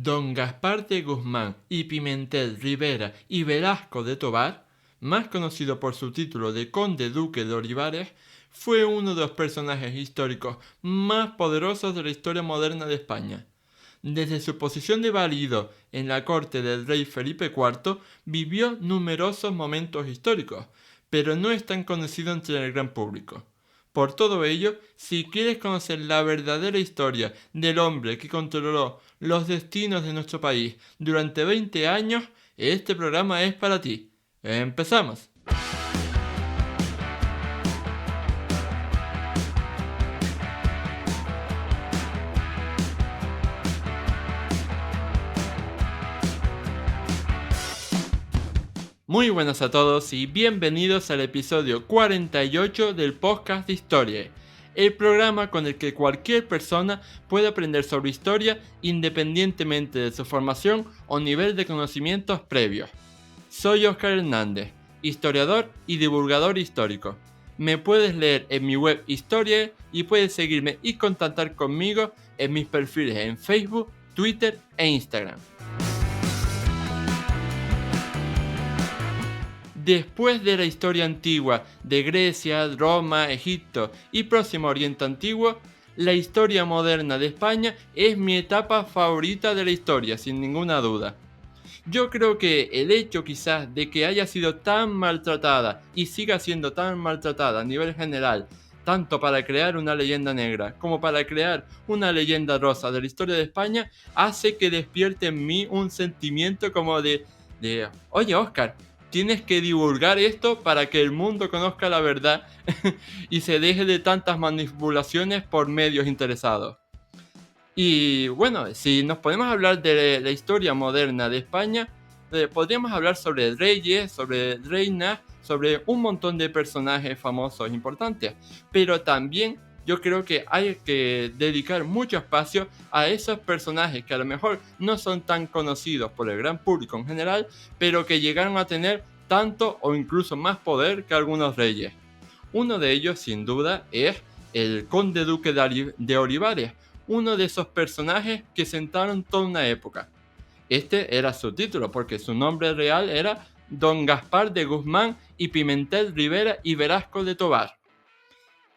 Don Gaspar de Guzmán y Pimentel Rivera y Velasco de Tovar, más conocido por su título de Conde Duque de Olivares, fue uno de los personajes históricos más poderosos de la historia moderna de España. Desde su posición de válido en la corte del rey Felipe IV, vivió numerosos momentos históricos, pero no es tan conocido entre el gran público. Por todo ello, si quieres conocer la verdadera historia del hombre que controló los destinos de nuestro país durante 20 años, este programa es para ti. ¡Empezamos! Muy buenas a todos y bienvenidos al episodio 48 del podcast de Historia, el programa con el que cualquier persona puede aprender sobre historia independientemente de su formación o nivel de conocimientos previos. Soy Óscar Hernández, historiador y divulgador histórico. Me puedes leer en mi web Historia y puedes seguirme y contactar conmigo en mis perfiles en Facebook, Twitter e Instagram. Después de la historia antigua de Grecia, Roma, Egipto y Próximo Oriente Antiguo, la historia moderna de España es mi etapa favorita de la historia, sin ninguna duda. Yo creo que el hecho quizás de que haya sido tan maltratada y siga siendo tan maltratada a nivel general, tanto para crear una leyenda negra como para crear una leyenda rosa de la historia de España, hace que despierte en mí un sentimiento como de oye Óscar, tienes que divulgar esto para que el mundo conozca la verdad y se deje de tantas manipulaciones por medios interesados. Y bueno, si nos podemos hablar de la historia moderna de España, podríamos hablar sobre reyes, sobre reinas, sobre un montón de personajes famosos importantes. Pero también yo creo que hay que dedicar mucho espacio a esos personajes que a lo mejor no son tan conocidos por el gran público en general, pero que llegaron a tener tanto o incluso más poder que algunos reyes. Uno de ellos, sin duda, es el Conde Duque de Olivares, uno de esos personajes que sentaron toda una época. Este era su título, porque su nombre real era Don Gaspar de Guzmán y Pimentel Rivera y Velasco de Tovar.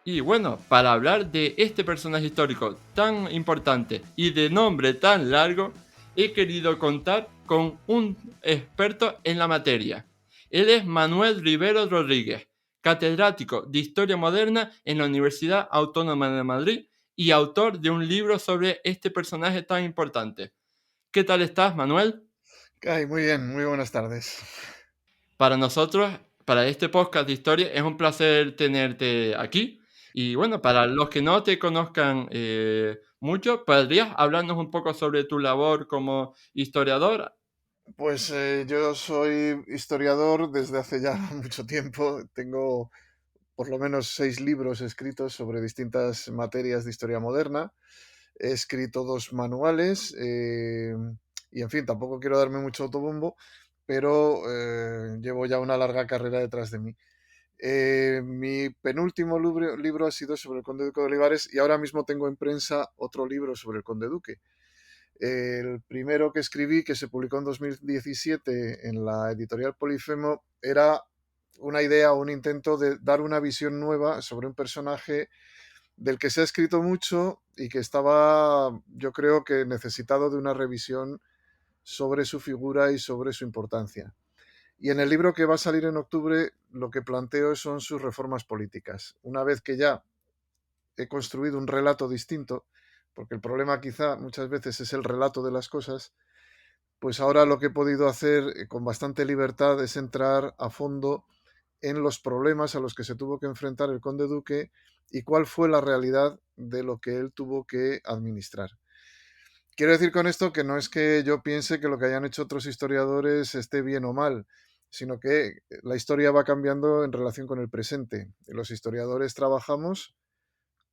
Y bueno, para hablar de este personaje histórico tan importante y de nombre tan largo, he querido contar con un experto en la materia. Él es Manuel Rivero Rodríguez, catedrático de Historia Moderna en la Universidad Autónoma de Madrid y autor de un libro sobre este personaje tan importante. ¿Qué tal estás, Manuel? Ay, muy bien, muy buenas tardes. Para nosotros, para este podcast de historia, es un placer tenerte aquí. Y bueno, para los que no te conozcan mucho, ¿podrías hablarnos un poco sobre tu labor como historiador? Pues yo soy historiador desde hace ya mucho tiempo. Tengo por lo menos 6 libros escritos sobre distintas materias de historia moderna. He escrito 2 manuales y, en fin, tampoco quiero darme mucho autobombo, pero llevo ya una larga carrera detrás de mí. Mi penúltimo libro ha sido sobre el Conde Duque de Olivares y ahora mismo tengo en prensa otro libro sobre el Conde Duque. El primero que escribí, que se publicó en 2017 en la editorial Polifemo, era una idea o un intento de dar una visión nueva sobre un personaje del que se ha escrito mucho y que estaba, yo creo que necesitado de una revisión sobre su figura y sobre su importancia. Y en el libro que va a salir en octubre, lo que planteo son sus reformas políticas. Una vez que ya he construido un relato distinto, porque el problema quizá muchas veces es el relato de las cosas, pues ahora lo que he podido hacer con bastante libertad es entrar a fondo en los problemas a los que se tuvo que enfrentar el conde duque y cuál fue la realidad de lo que él tuvo que administrar. Quiero decir con esto que no es que yo piense que lo que hayan hecho otros historiadores esté bien o mal, sino que la historia va cambiando en relación con el presente. Los historiadores trabajamos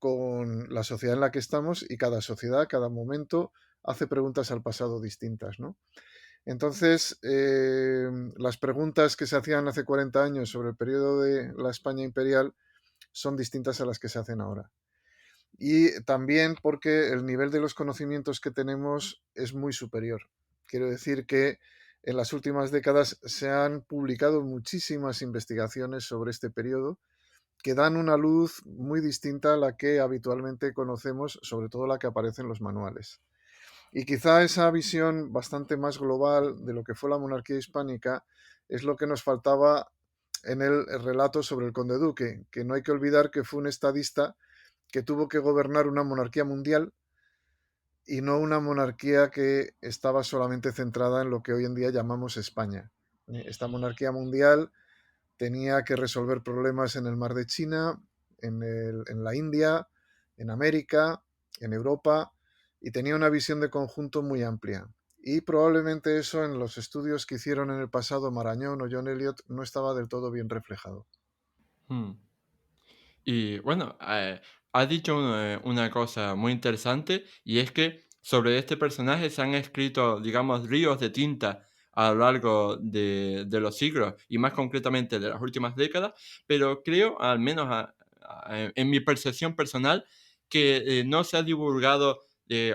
con la sociedad en la que estamos y cada sociedad, cada momento, hace preguntas al pasado distintas, ¿no? Entonces, las preguntas que se hacían hace 40 años sobre el periodo de la España imperial son distintas a las que se hacen ahora. y también porque el nivel de los conocimientos que tenemos es muy superior. Quiero decir que en las últimas décadas se han publicado muchísimas investigaciones sobre este periodo que dan una luz muy distinta a la que habitualmente conocemos, sobre todo la que aparece en los manuales. Y quizá esa visión bastante más global de lo que fue la monarquía hispánica es lo que nos faltaba en el relato sobre el conde duque, que no hay que olvidar que fue un estadista que tuvo que gobernar una monarquía mundial y no una monarquía que estaba solamente centrada en lo que hoy en día llamamos España. Esta monarquía mundial tenía que resolver problemas en el mar de China, en la India, en América, en Europa, y tenía una visión de conjunto muy amplia. Y probablemente eso en los estudios que hicieron en el pasado Marañón o John Elliot no estaba del todo bien reflejado. Mm. Y bueno, has dicho una cosa muy interesante y es que sobre este personaje se han escrito, digamos, ríos de tinta a lo largo de los siglos y más concretamente de las últimas décadas, pero creo, al menos en mi percepción personal, que no se ha divulgado,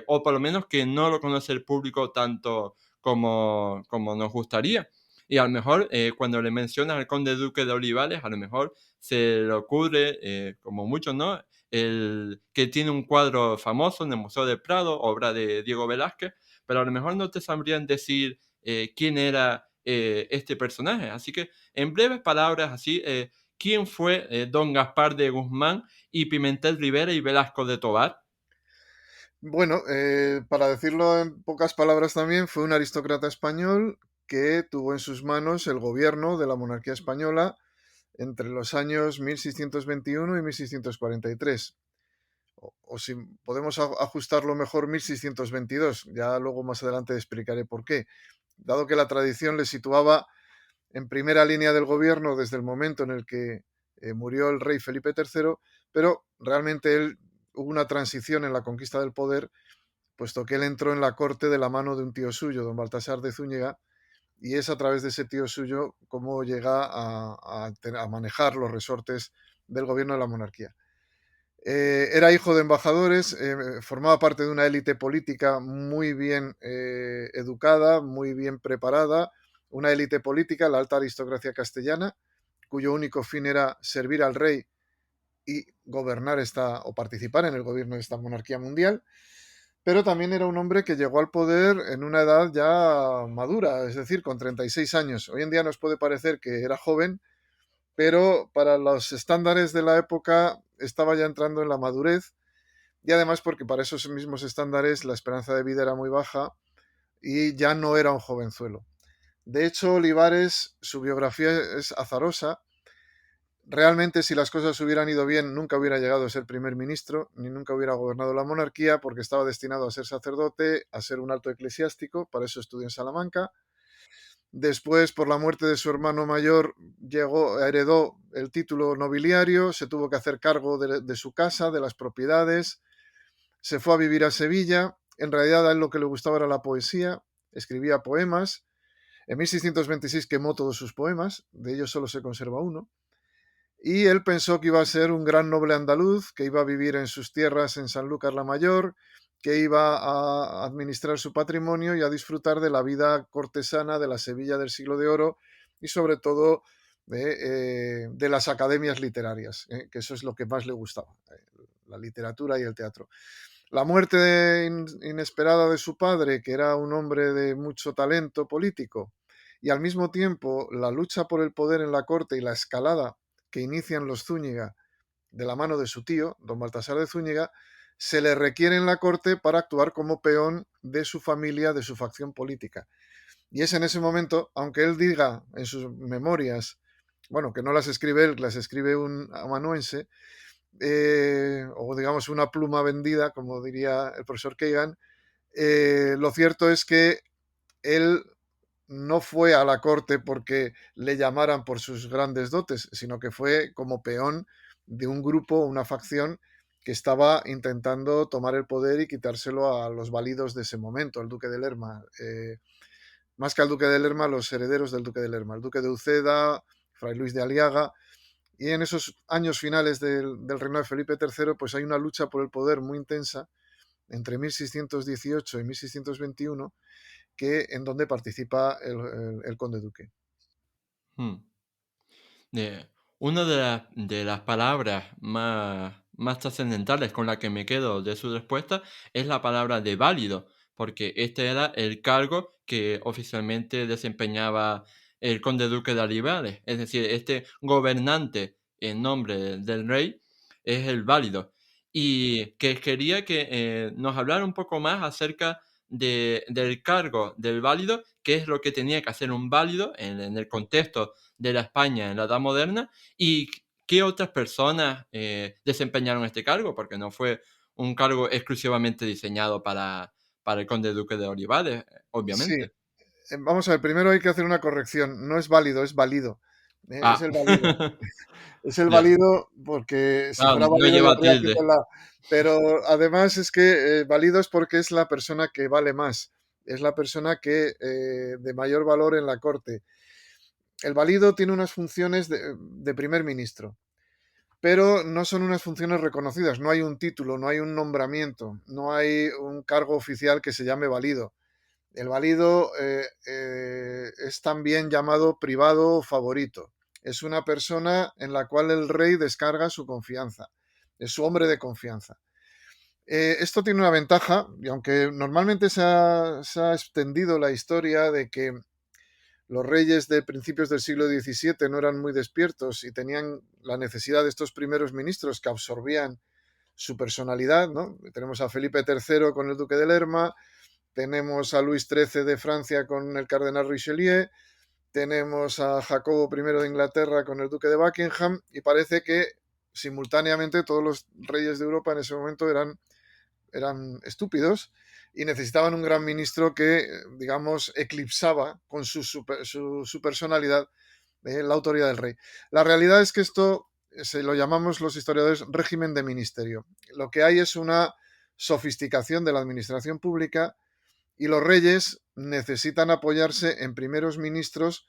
o por lo menos que no lo conoce el público tanto como nos gustaría. Y a lo mejor cuando le mencionas al conde duque de Olivares, a lo mejor se le ocurre, como muchos, ¿no? El que tiene un cuadro famoso en el Museo del Prado, obra de Diego Velázquez, pero a lo mejor no te sabrían decir quién era este personaje. Así que, en breves palabras, así, ¿quién fue don Gaspar de Guzmán y Pimentel Rivera y Velasco de Tovar? Bueno, para decirlo en pocas palabras también, fue un aristócrata español que tuvo en sus manos el gobierno de la monarquía española entre los años 1621 y 1643. O si podemos ajustarlo mejor, 1622. Ya luego más adelante explicaré por qué. Dado que la tradición le situaba en primera línea del gobierno desde el momento en el que murió el rey Felipe III, pero realmente él hubo una transición en la conquista del poder, puesto que él entró en la corte de la mano de un tío suyo, don Baltasar de Zúñiga, y es a través de ese tío suyo cómo llega a manejar los resortes del gobierno de la monarquía. Era hijo de embajadores, formaba parte de una élite política muy bien educada, muy bien preparada, una élite política, la alta aristocracia castellana, cuyo único fin era servir al rey y gobernar esta o participar en el gobierno de esta monarquía mundial, pero también era un hombre que llegó al poder en una edad ya madura, es decir, con 36 años. Hoy en día nos puede parecer que era joven, pero para los estándares de la época estaba ya entrando en la madurez y además porque para esos mismos estándares la esperanza de vida era muy baja y ya no era un jovenzuelo. De hecho, Olivares, su biografía es azarosa. Realmente, si las cosas hubieran ido bien, nunca hubiera llegado a ser primer ministro, ni nunca hubiera gobernado la monarquía, porque estaba destinado a ser sacerdote, a ser un alto eclesiástico, para eso estudió en Salamanca. Después, por la muerte de su hermano mayor, heredó el título nobiliario, se tuvo que hacer cargo de su casa, de las propiedades, se fue a vivir a Sevilla. En realidad a él lo que le gustaba era la poesía, escribía poemas. En 1626 quemó todos sus poemas, de ellos solo se conserva uno. Y él pensó que iba a ser un gran noble andaluz, que iba a vivir en sus tierras en Sanlúcar la Mayor, que iba a administrar su patrimonio y a disfrutar de la vida cortesana de la Sevilla del siglo de oro y sobre todo de las academias literarias, que eso es lo que más le gustaba, la literatura y el teatro. La muerte inesperada de su padre, que era un hombre de mucho talento político, y al mismo tiempo la lucha por el poder en la corte y la escalada que inician los Zúñiga de la mano de su tío, don Baltasar de Zúñiga, se le requiere en la corte para actuar como peón de su familia, de su facción política. Y es en ese momento, aunque él diga en sus memorias, bueno, que no las escribe él, las escribe un amanuense, o digamos una pluma vendida, como diría el profesor Kagan, lo cierto es que él no fue a la corte porque le llamaran por sus grandes dotes, sino que fue como peón de un grupo, una facción que estaba intentando tomar el poder y quitárselo a los válidos de ese momento, al duque de Lerma. Más que al duque de Lerma, los herederos del duque de Lerma, el duque de Uceda, Fray Luis de Aliaga, Y en esos años finales del reinado de Felipe III, pues hay una lucha por el poder muy intensa entre 1618 y 1621, en donde participa el conde duque. Mm. Eh, una de las palabras más trascendentales con la que me quedo de su respuesta es la palabra de válido, porque este era el cargo que oficialmente desempeñaba el conde duque de Olivares, es decir, este gobernante en nombre del rey es el válido. Y que quería que nos hablara un poco más acerca del cargo del válido, qué es lo que tenía que hacer un válido en el contexto de la España en la Edad Moderna y qué otras personas desempeñaron este cargo, porque no fue un cargo exclusivamente diseñado para el conde duque de Olivares, Sí, obviamente. vamos a ver, primero hay que hacer una corrección. No es válido, es válido. Es Ah, el válido. Es el ya. válido porque si Claro, fuera no válido le lleva habría quitado tilde. la... Pero además es que válido es porque es la persona que vale más. Es la persona que de mayor valor en la corte. El válido tiene unas funciones de primer ministro, pero no son unas funciones reconocidas. No hay un título, no hay un nombramiento, no hay un cargo oficial que se llame válido. El válido es también llamado privado o favorito. Es una persona en la cual el rey descarga su confianza. Es su hombre de confianza. Esto tiene una ventaja, y aunque normalmente se ha extendido la historia de que los reyes de principios del siglo XVII no eran muy despiertos y tenían la necesidad de estos primeros ministros que absorbían su personalidad, ¿no? Tenemos a Felipe III con el duque de Lerma, tenemos a Luis XIII de Francia con el cardenal Richelieu, tenemos a Jacobo I de Inglaterra con el duque de Buckingham y parece que simultáneamente todos los reyes de Europa en ese momento eran estúpidos y necesitaban un gran ministro que, digamos, eclipsaba con su personalidad la autoridad del rey. La realidad es que esto se lo llamamos los historiadores régimen de ministerio. Lo que hay es una sofisticación de la administración pública y los reyes necesitan apoyarse en primeros ministros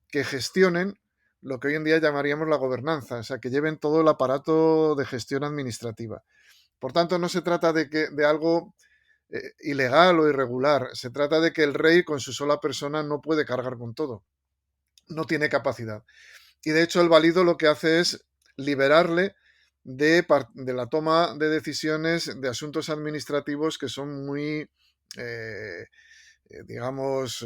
que gestionen lo que hoy en día llamaríamos la gobernanza, o sea, que lleven todo el aparato de gestión administrativa. Por tanto, no se trata de algo ilegal o irregular, se trata de que el rey con su sola persona no puede cargar con todo, no tiene capacidad. Y de hecho el válido lo que hace es liberarle de la toma de decisiones de asuntos administrativos que son muy, eh, digamos,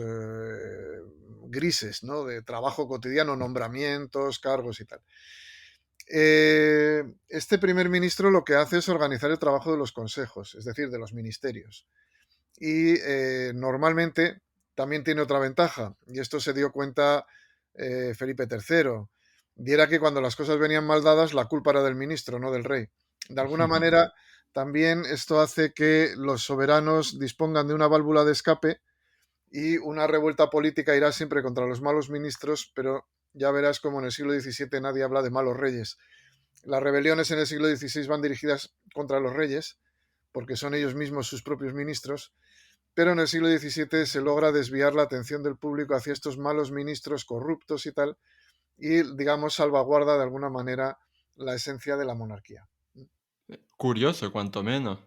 grises, ¿no? De trabajo cotidiano, nombramientos, cargos y tal. Este primer ministro lo que hace es organizar el trabajo de los consejos, es decir, de los ministerios. Y normalmente también tiene otra ventaja, y esto se dio cuenta Felipe III, y era que cuando las cosas venían mal dadas, la culpa era del ministro, no del rey. De alguna manera, también esto hace que los soberanos dispongan de una válvula de escape y una revuelta política irá siempre contra los malos ministros, pero ya verás como en el siglo XVII nadie habla de malos reyes. Las rebeliones en el siglo XVI van dirigidas contra los reyes, porque son ellos mismos sus propios ministros, pero en el siglo XVII se logra desviar la atención del público hacia estos malos ministros corruptos y tal, y digamos salvaguarda de alguna manera la esencia de la monarquía. Curioso, cuanto menos.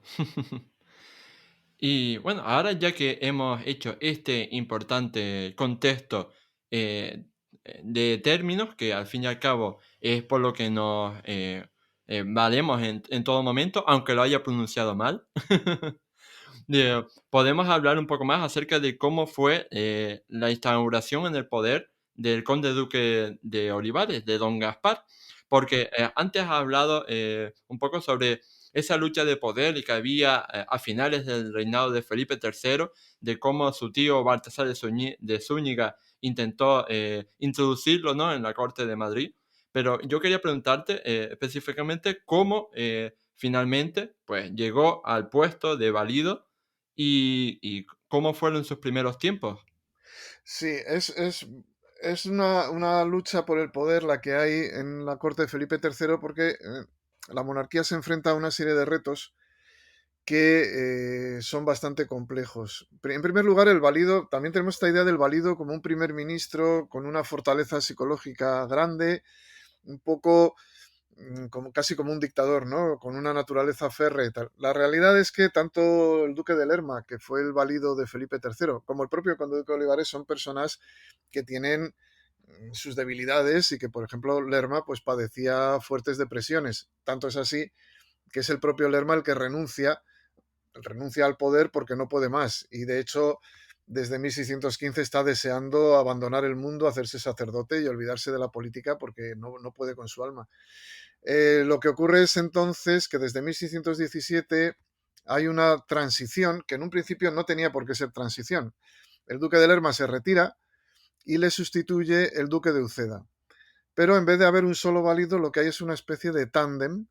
Y bueno, ahora ya que hemos hecho este importante contexto eh, de términos, que al fin y al cabo es por lo que nos valemos en todo momento, aunque lo haya pronunciado mal, podemos hablar un poco más acerca de cómo fue la instauración en el poder del conde duque de Olivares, de don Gaspar, porque antes has hablado un poco sobre esa lucha de poder que había a finales del reinado de Felipe III, de cómo su tío Baltasar de Zúñiga intentó introducirlo, ¿no?, en la corte de Madrid. Pero yo quería preguntarte específicamente cómo finalmente pues, llegó al puesto de valido y cómo fueron sus primeros tiempos. Sí, es una lucha por el poder la que hay en la corte de Felipe III porque la monarquía se enfrenta a una serie de retos que son bastante complejos. En primer lugar, el valido, también tenemos esta idea del valido como un primer ministro con una fortaleza psicológica grande un poco como, casi como un dictador, ¿no? Con una naturaleza férrea y tal. La realidad es que tanto el duque de Lerma, que fue el valido de Felipe III, como el propio conde duque de Olivares son personas que tienen sus debilidades y que, por ejemplo, Lerma pues padecía fuertes depresiones. Tanto es así que es el propio Lerma el que renuncia al poder porque no puede más. Y de hecho, desde 1615 está deseando abandonar el mundo, hacerse sacerdote y olvidarse de la política porque no puede con su alma. Lo que ocurre es entonces que desde 1617 hay una transición que en un principio no tenía por qué ser transición. El duque de Lerma se retira y le sustituye el duque de Uceda. Pero en vez de haber un solo válido, lo que hay es una especie de tándem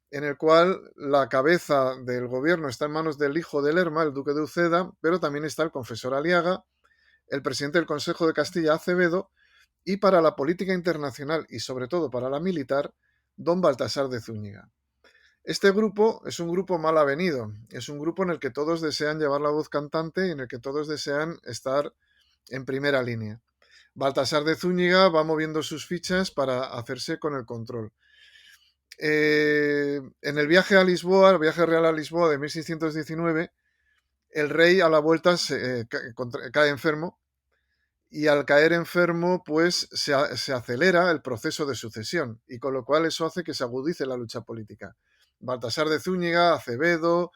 en el cual la cabeza del gobierno está en manos del hijo de Lerma, el duque de Uceda, pero también está el confesor Aliaga, el presidente del Consejo de Castilla, Acevedo, y para la política internacional y sobre todo para la militar, don Baltasar de Zúñiga. Este grupo es un grupo mal avenido, es un grupo en el que todos desean llevar la voz cantante y en el que todos desean estar en primera línea. Baltasar de Zúñiga va moviendo sus fichas para hacerse con el control. En el viaje a Lisboa, el viaje real a Lisboa de 1619, el rey a la vuelta cae enfermo y al caer enfermo pues se acelera el proceso de sucesión y con lo cual eso hace que se agudice la lucha política. Baltasar de Zúñiga, Acevedo,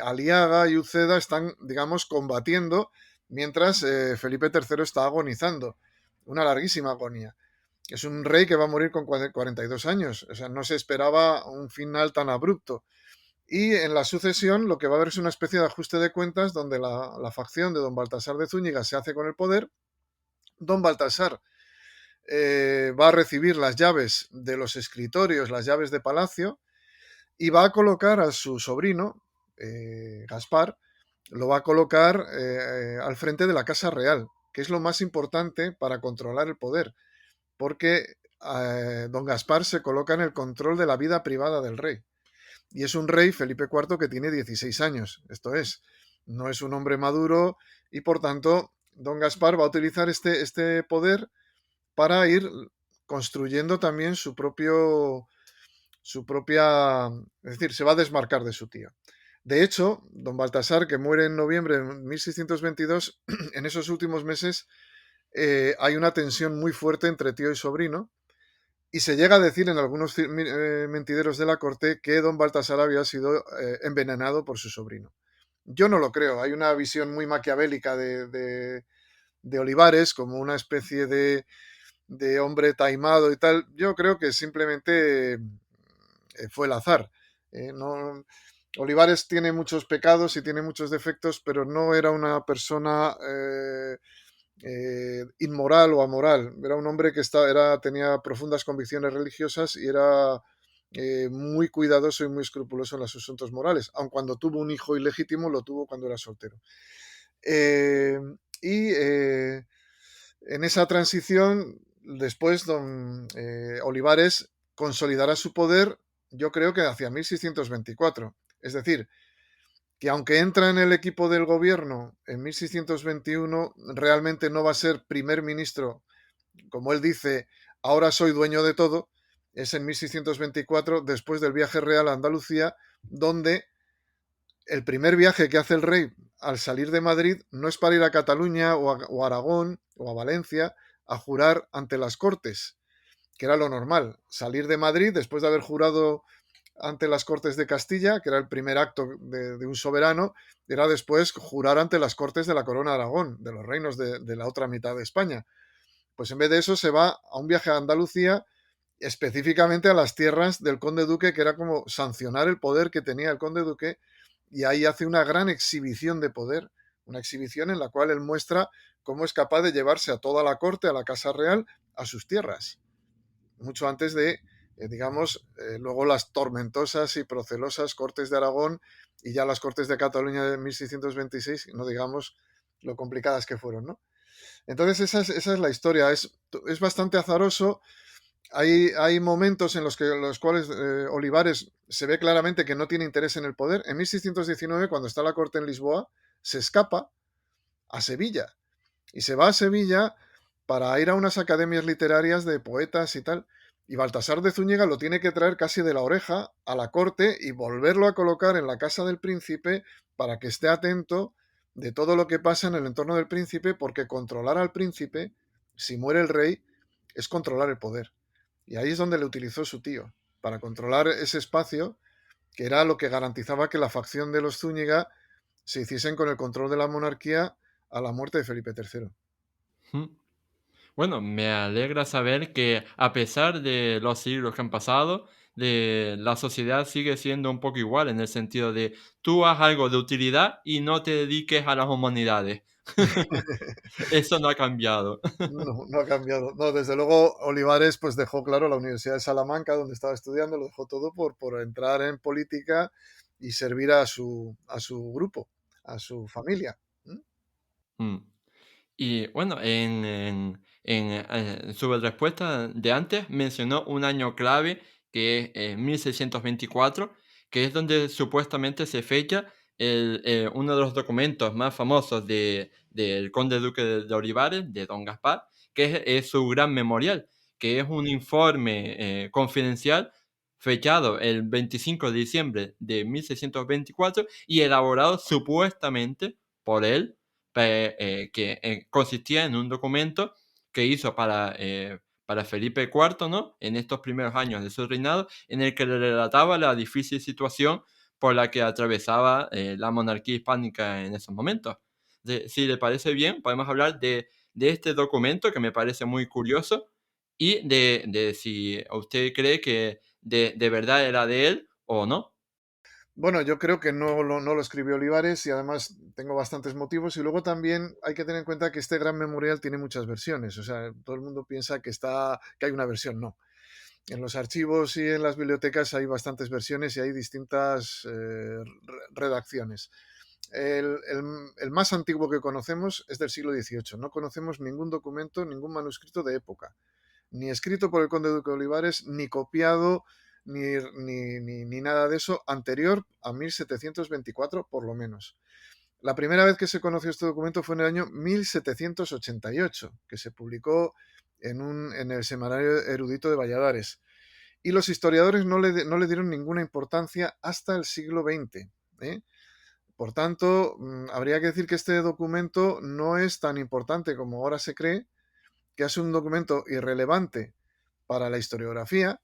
Aliaga y Uceda están, digamos, combatiendo mientras Felipe III está agonizando. Una larguísima agonía. Es un rey que va a morir con 42 años, o sea, no se esperaba un final tan abrupto. Y en la sucesión lo que va a haber es una especie de ajuste de cuentas donde la facción de don Baltasar de Zúñiga se hace con el poder. Don Baltasar va a recibir las llaves de los escritorios, las llaves de palacio, y va a colocar a su sobrino, Gaspar, lo va a colocar al frente de la Casa Real, que es lo más importante para controlar el poder, porque don Gaspar se coloca en el control de la vida privada del rey. Y es un rey, Felipe IV, que tiene 16 años, esto es, no es un hombre maduro y por tanto don Gaspar va a utilizar este poder para ir construyendo también su propia, es decir, se va a desmarcar de su tío. De hecho, don Baltasar, que muere en noviembre de 1622, en esos últimos meses hay una tensión muy fuerte entre tío y sobrino, y se llega a decir en algunos mentideros de la corte que don Baltasar había sido envenenado por su sobrino. Yo no lo creo, hay una visión muy maquiavélica de Olivares como una especie de hombre taimado y tal. Yo creo que simplemente fue el azar. No, Olivares tiene muchos pecados y tiene muchos defectos, pero no era una persona inmoral o amoral. Era un hombre que tenía profundas convicciones religiosas y era muy cuidadoso y muy escrupuloso en los asuntos morales. Aun cuando tuvo un hijo ilegítimo, lo tuvo cuando era soltero. Eh, y en esa transición, después don Olivares consolidará su poder, yo creo que hacia 1624. Es decir, que aunque entra en el equipo del gobierno en 1621, realmente no va a ser primer ministro, como él dice, ahora soy dueño de todo, es en 1624, después del viaje real a Andalucía, donde el primer viaje que hace el rey al salir de Madrid no es para ir a Cataluña o a Aragón o a Valencia a jurar ante las Cortes, que era lo normal. Salir de Madrid después de haber jurado ante las Cortes de Castilla, que era el primer acto de un soberano, era después jurar ante las Cortes de la Corona de Aragón, de los reinos de la otra mitad de España. Pues en vez de eso se va a un viaje a Andalucía, específicamente a las tierras del conde duque, que era como sancionar el poder que tenía el conde duque, y ahí hace una gran exhibición de poder, una exhibición en la cual él muestra cómo es capaz de llevarse a toda la corte, a la Casa Real, a sus tierras, mucho antes de, digamos, luego las tormentosas y procelosas Cortes de Aragón y ya las Cortes de Cataluña de 1626, no digamos lo complicadas que fueron, ¿no? Entonces esa es la historia, es bastante azaroso. Hay momentos en los cuales Olivares se ve claramente que no tiene interés en el poder. En 1619, cuando está la corte en Lisboa, se escapa a Sevilla y se va a Sevilla para ir a unas academias literarias de poetas y tal. Y Baltasar de Zúñiga lo tiene que traer casi de la oreja a la corte y volverlo a colocar en la casa del príncipe para que esté atento de todo lo que pasa en el entorno del príncipe, porque controlar al príncipe, si muere el rey, es controlar el poder. Y ahí es donde le utilizó su tío, para controlar ese espacio, que era lo que garantizaba que la facción de los Zúñiga se hiciesen con el control de la monarquía a la muerte de Felipe III. Ujú. Bueno, me alegra saber que a pesar de los siglos que han pasado, la sociedad sigue siendo un poco igual en el sentido de tú haz algo de utilidad y no te dediques a las humanidades. Eso no ha cambiado. No, no ha cambiado. No, desde luego Olivares pues dejó claro la Universidad de Salamanca, donde estaba estudiando, lo dejó todo por entrar en política y servir a su grupo, a su familia. ¿Mm? Mm. Y bueno, en su respuesta de antes mencionó un año clave que es 1624, que es donde supuestamente se fecha uno de los documentos más famosos del conde duque de Olivares, de don Gaspar, que es su gran memorial, que es un informe confidencial fechado el 25 de diciembre de 1624 y elaborado supuestamente por él que consistía en un documento que hizo para Felipe IV, ¿no? En estos primeros años de su reinado, en el que le relataba la difícil situación por la que atravesaba la monarquía hispánica en esos momentos. Si le parece bien, podemos hablar de este documento que me parece muy curioso y de si usted cree que de verdad era de él o no. Bueno, yo creo que no lo escribió Olivares y además tengo bastantes motivos. Y luego también hay que tener en cuenta que este gran memorial tiene muchas versiones. O sea, todo el mundo piensa que hay una versión. No. En los archivos y en las bibliotecas hay bastantes versiones y hay distintas redacciones. El más antiguo que conocemos es del siglo XVIII. No conocemos ningún documento, ningún manuscrito de época, ni escrito por el conde Duque de Olivares, ni copiado, ni nada de eso anterior a 1724, por lo menos. La primera vez que se conoció este documento fue en el año 1788, que se publicó en el Semanario Erudito de Valladares. Y los historiadores no le dieron ninguna importancia hasta el siglo XX. ¿Eh? Por tanto, habría que decir que este documento no es tan importante como ahora se cree, que es un documento irrelevante para la historiografía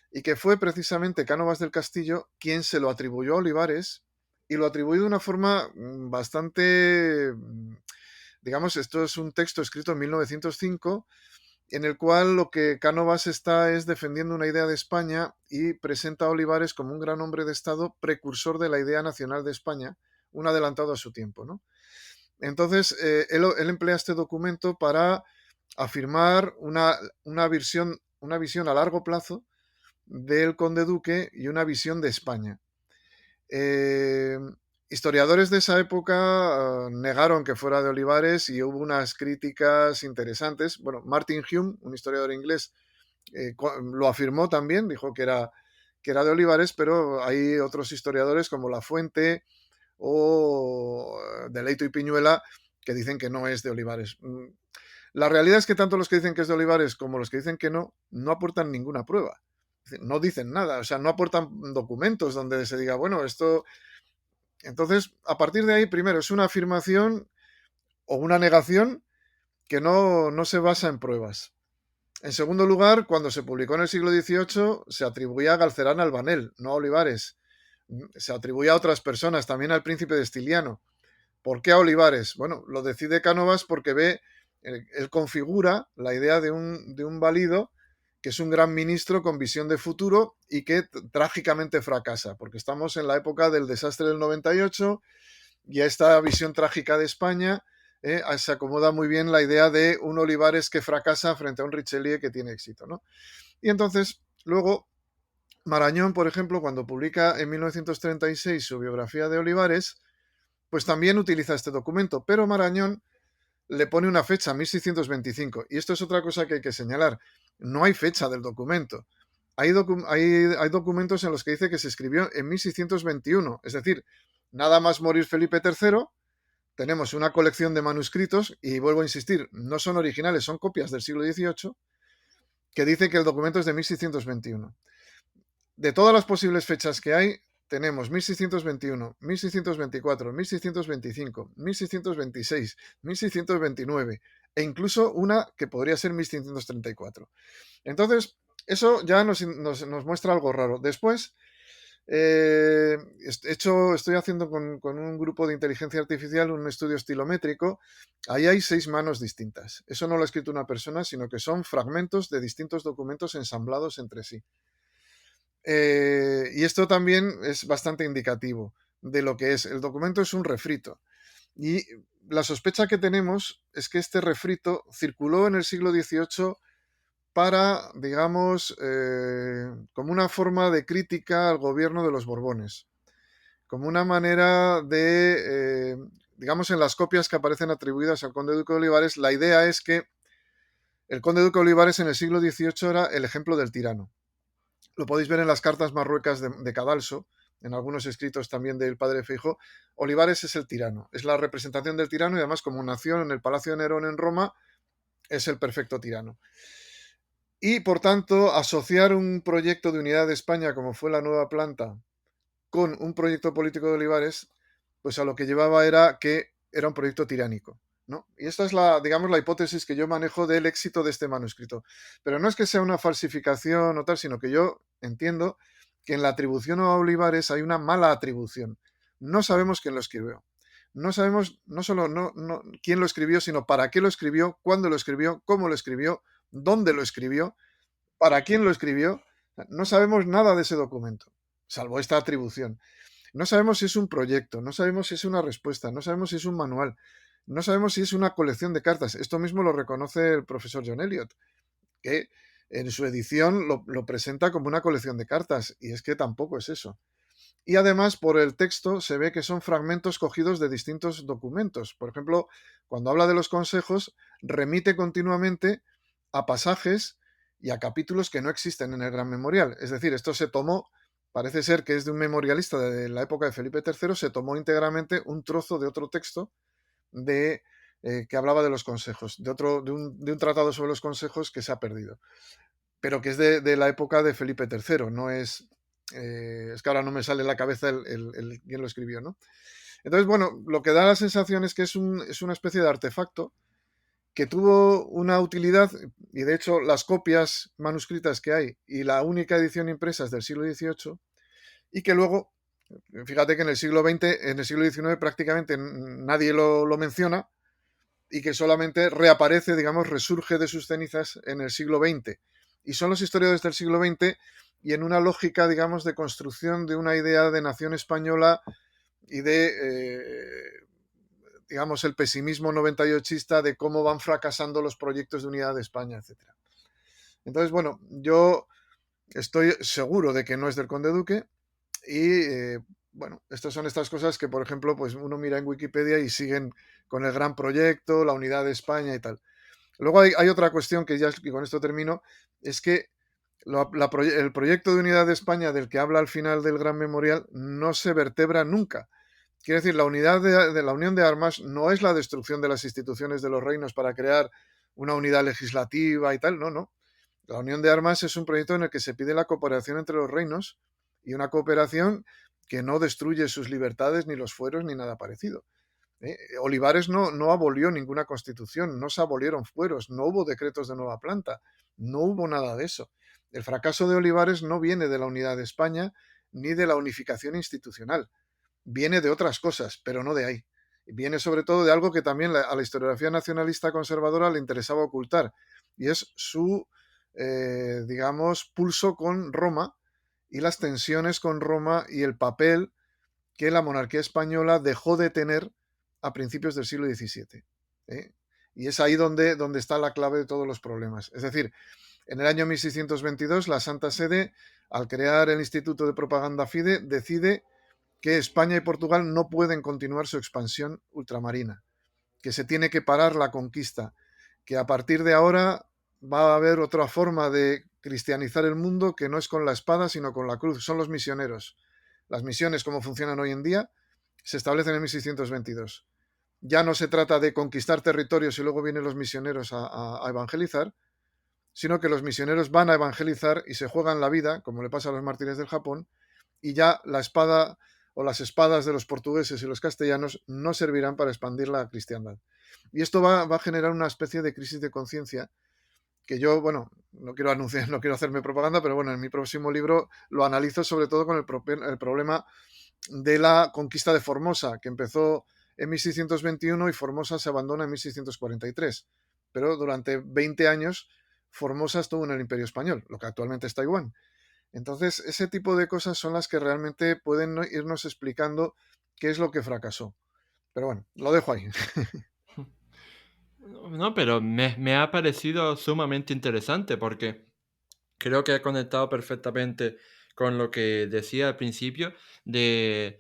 y que fue precisamente Cánovas del Castillo quien se lo atribuyó a Olivares y lo atribuyó de una forma bastante, digamos, esto es un texto escrito en 1905 en el cual lo que Cánovas está es defendiendo una idea de España y presenta a Olivares como un gran hombre de Estado precursor de la idea nacional de España, un adelantado a su tiempo, ¿no? Entonces, él emplea este documento para afirmar una visión a largo plazo del conde duque y una visión de España. Eh, Historiadores de esa época negaron que fuera de Olivares y hubo unas críticas interesantes. Bueno, Martin Hume, un historiador inglés, lo afirmó también, dijo que era de Olivares, pero hay otros historiadores como La Fuente o Deleito y Piñuela que dicen que no es de Olivares. La realidad es que tanto los que dicen que es de Olivares como los que dicen que no aportan ninguna prueba. No dicen nada, o sea, no aportan documentos donde se diga, bueno, esto... Entonces, a partir de ahí, primero, es una afirmación o una negación que no se basa en pruebas. En segundo lugar, cuando se publicó en el siglo XVIII, se atribuía a Galcerán Albanel, no a Olivares. Se atribuía a otras personas, también al príncipe de Estiliano. ¿Por qué a Olivares? Bueno, lo decide Cánovas porque ve, él configura la idea de un válido que es un gran ministro con visión de futuro y que trágicamente fracasa, porque estamos en la época del desastre del 98 y a esta visión trágica de España se acomoda muy bien la idea de un Olivares que fracasa frente a un Richelieu que tiene éxito, ¿no? Y entonces, luego, Marañón, por ejemplo, cuando publica en 1936 su biografía de Olivares, pues también utiliza este documento, pero Marañón le pone una fecha, 1625. Y esto es otra cosa que hay que señalar. No hay fecha del documento. Hay documentos en los que dice que se escribió en 1621. Es decir, nada más morir Felipe III, tenemos una colección de manuscritos, y vuelvo a insistir, no son originales, son copias del siglo XVIII, que dice que el documento es de 1621. De todas las posibles fechas que hay, tenemos 1621, 1624, 1625, 1626, 1629 e incluso una que podría ser 1634. Entonces, eso ya nos muestra algo raro. Después, estoy haciendo con un grupo de inteligencia artificial un estudio estilométrico. Ahí hay 6 manos distintas. Eso no lo ha escrito una persona, sino que son fragmentos de distintos documentos ensamblados entre sí. Y esto también es bastante indicativo de lo que es. El documento es un refrito. Y la sospecha que tenemos es que este refrito circuló en el siglo XVIII para, digamos, como una forma de crítica al gobierno de los Borbones, como una manera de, digamos, en las copias que aparecen atribuidas al conde duque de Olivares, la idea es que el conde duque de Olivares en el siglo XVIII era el ejemplo del tirano. Lo podéis ver en las cartas marruecas de Cadalso, en algunos escritos también del padre Feijó. Olivares es el tirano, es la representación del tirano y además como nació en el Palacio de Nerón en Roma, es el perfecto tirano. Y por tanto, asociar un proyecto de unidad de España como fue la nueva planta con un proyecto político de Olivares, pues a lo que llevaba era que era un proyecto tiránico, ¿no? Y esta es digamos, la hipótesis que yo manejo del éxito de este manuscrito. Pero no es que sea una falsificación o tal, sino que yo entiendo que en la atribución a Olivares hay una mala atribución. No sabemos quién lo escribió. No sabemos no solo quién lo escribió, sino para qué lo escribió, cuándo lo escribió, cómo lo escribió, dónde lo escribió, para quién lo escribió. No sabemos nada de ese documento, salvo esta atribución. No sabemos si es un proyecto, no sabemos si es una respuesta, no sabemos si es un manual, no sabemos si es una colección de cartas. Esto mismo lo reconoce el profesor John Eliot, que en su edición lo presenta como una colección de cartas, y es que tampoco es eso. Y además, por el texto se ve que son fragmentos cogidos de distintos documentos. Por ejemplo, cuando habla de los consejos, remite continuamente a pasajes y a capítulos que no existen en el Gran Memorial. Es decir, esto se tomó, parece ser que es de un memorialista de la época de Felipe III, se tomó íntegramente un trozo de otro texto de, que hablaba de los consejos, de un tratado sobre los consejos que se ha perdido, pero que es de la época de Felipe III, no es... es que ahora no me sale en la cabeza quién lo escribió, ¿no? Entonces, bueno, lo que da la sensación es que es una especie de artefacto que tuvo una utilidad, y de hecho las copias manuscritas que hay y la única edición impresa es del siglo XVIII, y que luego, fíjate que en el siglo XX, en el siglo XIX prácticamente nadie lo menciona, y que solamente reaparece, digamos, resurge de sus cenizas en el siglo XX. Y son los historiadores del siglo XX y en una lógica, digamos, de construcción de una idea de nación española y digamos, el pesimismo 98ista de cómo van fracasando los proyectos de unidad de España, etcétera. Entonces, bueno, yo estoy seguro de que no es del conde duque y, bueno, estas son estas cosas que, por ejemplo, pues uno mira en Wikipedia y siguen con el gran proyecto, la unidad de España y tal. Luego hay otra cuestión que ya, y con esto termino, es que el proyecto de unidad de España del que habla al final del Gran Memorial no se vertebra nunca. Quiere decir, la unidad de la unión de armas no es la destrucción de las instituciones de los reinos para crear una unidad legislativa y tal, no, no. La unión de armas es un proyecto en el que se pide la cooperación entre los reinos y una cooperación que no destruye sus libertades, ni los fueros, ni nada parecido. Olivares no abolió ninguna constitución, no se abolieron fueros, no hubo decretos de nueva planta, no hubo nada de eso. El fracaso de Olivares no viene de la unidad de España ni de la unificación institucional, viene de otras cosas, pero no de ahí. Viene sobre todo de algo que también a la historiografía nacionalista conservadora le interesaba ocultar, y es su, digamos, pulso con Roma y las tensiones con Roma y el papel que la monarquía española dejó de tener a principios del siglo XVII. ¿eh? Y es ahí donde está la clave de todos los problemas. Es decir, en el año 1622 la Santa Sede, al crear el Instituto de Propaganda Fide, decide que España y Portugal no pueden continuar su expansión ultramarina, que se tiene que parar la conquista, que a partir de ahora va a haber otra forma de cristianizar el mundo que no es con la espada, sino con la cruz. Son los misioneros. Las misiones, como funcionan hoy en día, se establecen en 1622. Ya no se trata de conquistar territorios y luego vienen los misioneros a evangelizar, sino que los misioneros van a evangelizar y se juegan la vida, como le pasa a los mártires del Japón, y ya la espada o las espadas de los portugueses y los castellanos no servirán para expandir la cristiandad. Y esto va a generar una especie de crisis de conciencia que yo, bueno, no quiero anunciar, no quiero hacerme propaganda, pero bueno, en mi próximo libro lo analizo sobre todo con el problema de la conquista de Formosa, que empezó en 1621 y Formosa se abandona en 1643. Pero durante 20 años Formosa estuvo en el Imperio Español, lo que actualmente es Taiwán. Entonces, ese tipo de cosas son las que realmente pueden irnos explicando qué es lo que fracasó. Pero bueno, lo dejo ahí. No, pero me ha parecido sumamente interesante porque creo que ha conectado perfectamente con lo que decía al principio de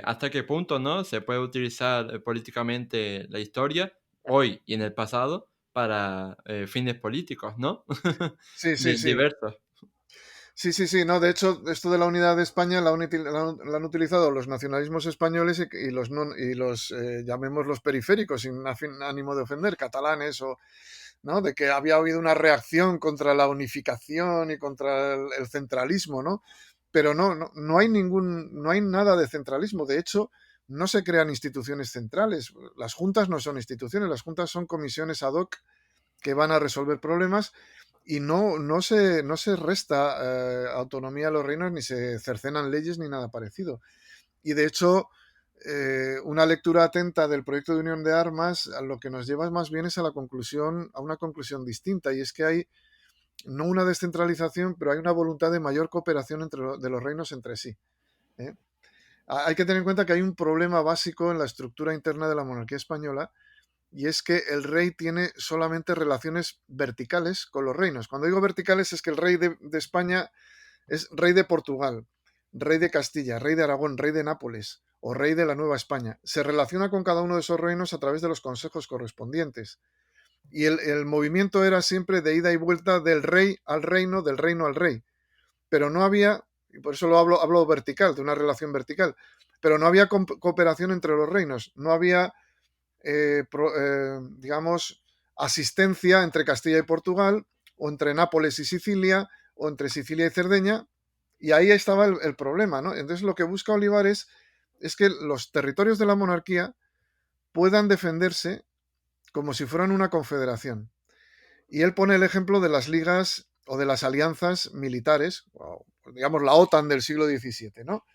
hasta qué punto, ¿no? Se puede utilizar políticamente la historia hoy y en el pasado para fines políticos, ¿no? Sí, sí, sí. Diversos. Sí, sí, sí, no, de hecho, esto de la unidad de España la han utilizado los nacionalismos españoles y los, llamémoslos periféricos, sin ánimo de ofender, catalanes o, ¿no? De que había habido una reacción contra la unificación y contra el centralismo, ¿no? Pero no hay no hay nada de centralismo. De hecho, no se crean instituciones centrales. Las juntas no son instituciones, las juntas son comisiones ad hoc que van a resolver problemas y no se resta autonomía a los reinos ni se cercenan leyes ni nada parecido. Y de hecho, una lectura atenta del proyecto de unión de armas a lo que nos lleva más bien es a la conclusión, a una conclusión distinta, y es que hay no una descentralización, pero hay una voluntad de mayor cooperación de los reinos entre sí. ¿Eh? Hay que tener en cuenta que hay un problema básico en la estructura interna de la monarquía española, y es que el rey tiene solamente relaciones verticales con los reinos. Cuando digo verticales es que el rey de España es rey de Portugal, rey de Castilla, rey de Aragón, rey de Nápoles o rey de la Nueva España. Se relaciona con cada uno de esos reinos a través de los consejos correspondientes. Y el movimiento era siempre de ida y vuelta del rey al reino, del reino al rey. Pero no había, y por eso hablo vertical, de una relación vertical, pero no había cooperación entre los reinos, no había digamos, asistencia entre Castilla y Portugal, o entre Nápoles y Sicilia, o entre Sicilia y Cerdeña, y ahí estaba el problema, ¿no? Entonces lo que busca Olivares es que los territorios de la monarquía puedan defenderse como si fueran una confederación. Y él pone el ejemplo de las ligas o de las alianzas militares, o, digamos la OTAN del siglo XVII, ¿no?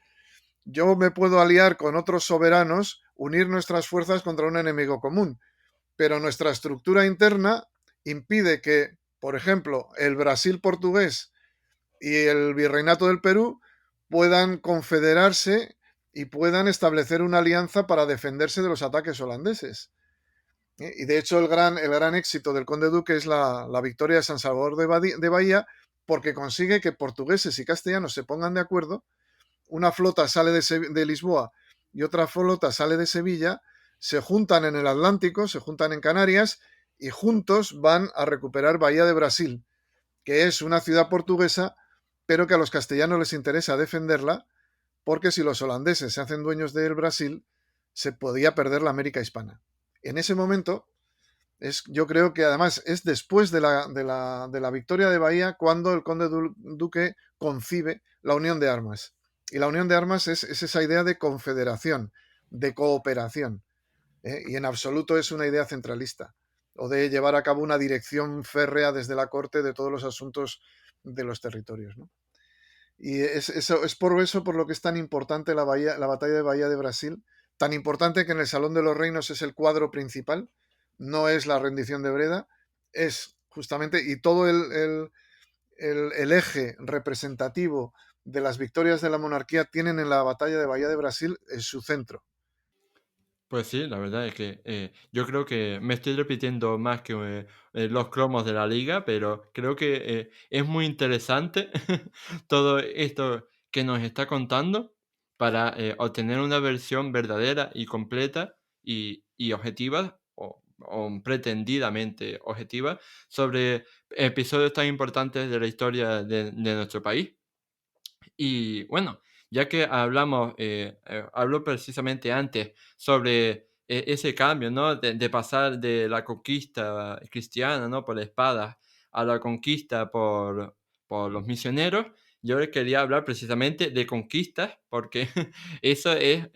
Yo me puedo aliar con otros soberanos, unir nuestras fuerzas contra un enemigo común, pero nuestra estructura interna impide que, por ejemplo, el Brasil portugués y el virreinato del Perú puedan confederarse y puedan establecer una alianza para defenderse de los ataques holandeses. Y de hecho el gran éxito del conde duque es la victoria de San Salvador de Bahía, porque consigue que portugueses y castellanos se pongan de acuerdo. Una flota sale de Lisboa y otra flota sale de Sevilla, se juntan en el Atlántico, se juntan en Canarias y juntos van a recuperar Bahía de Brasil, que es una ciudad portuguesa, pero que a los castellanos les interesa defenderla, porque si los holandeses se hacen dueños del Brasil, se podía perder la América hispana. En ese momento, yo creo que además es después de la victoria de Bahía cuando el conde duque concibe la unión de armas. Y la unión de armas es esa idea de confederación, de cooperación. Y en absoluto es una idea centralista o de llevar a cabo una dirección férrea desde la corte de todos los asuntos de los territorios, ¿no? Y es por eso por lo que es tan importante la batalla de Bahía de Brasil, tan importante que en el Salón de los Reinos es el cuadro principal, no es la rendición de Breda, es justamente, y todo el eje representativo de las victorias de la monarquía tienen en la batalla de Bahía de Brasil en su centro. Pues sí, la verdad es que yo creo que me estoy repitiendo más que los cromos de la liga, pero creo que es muy interesante todo esto que nos está contando para obtener una versión verdadera y completa y objetiva o pretendidamente objetiva sobre episodios tan importantes de la historia de nuestro país. Y bueno, ya que hablamos, habló precisamente antes sobre ese cambio, ¿no? De pasar de la conquista cristiana, ¿no? Por la espada a la conquista por los misioneros, yo les quería hablar precisamente de conquistas, porque eso es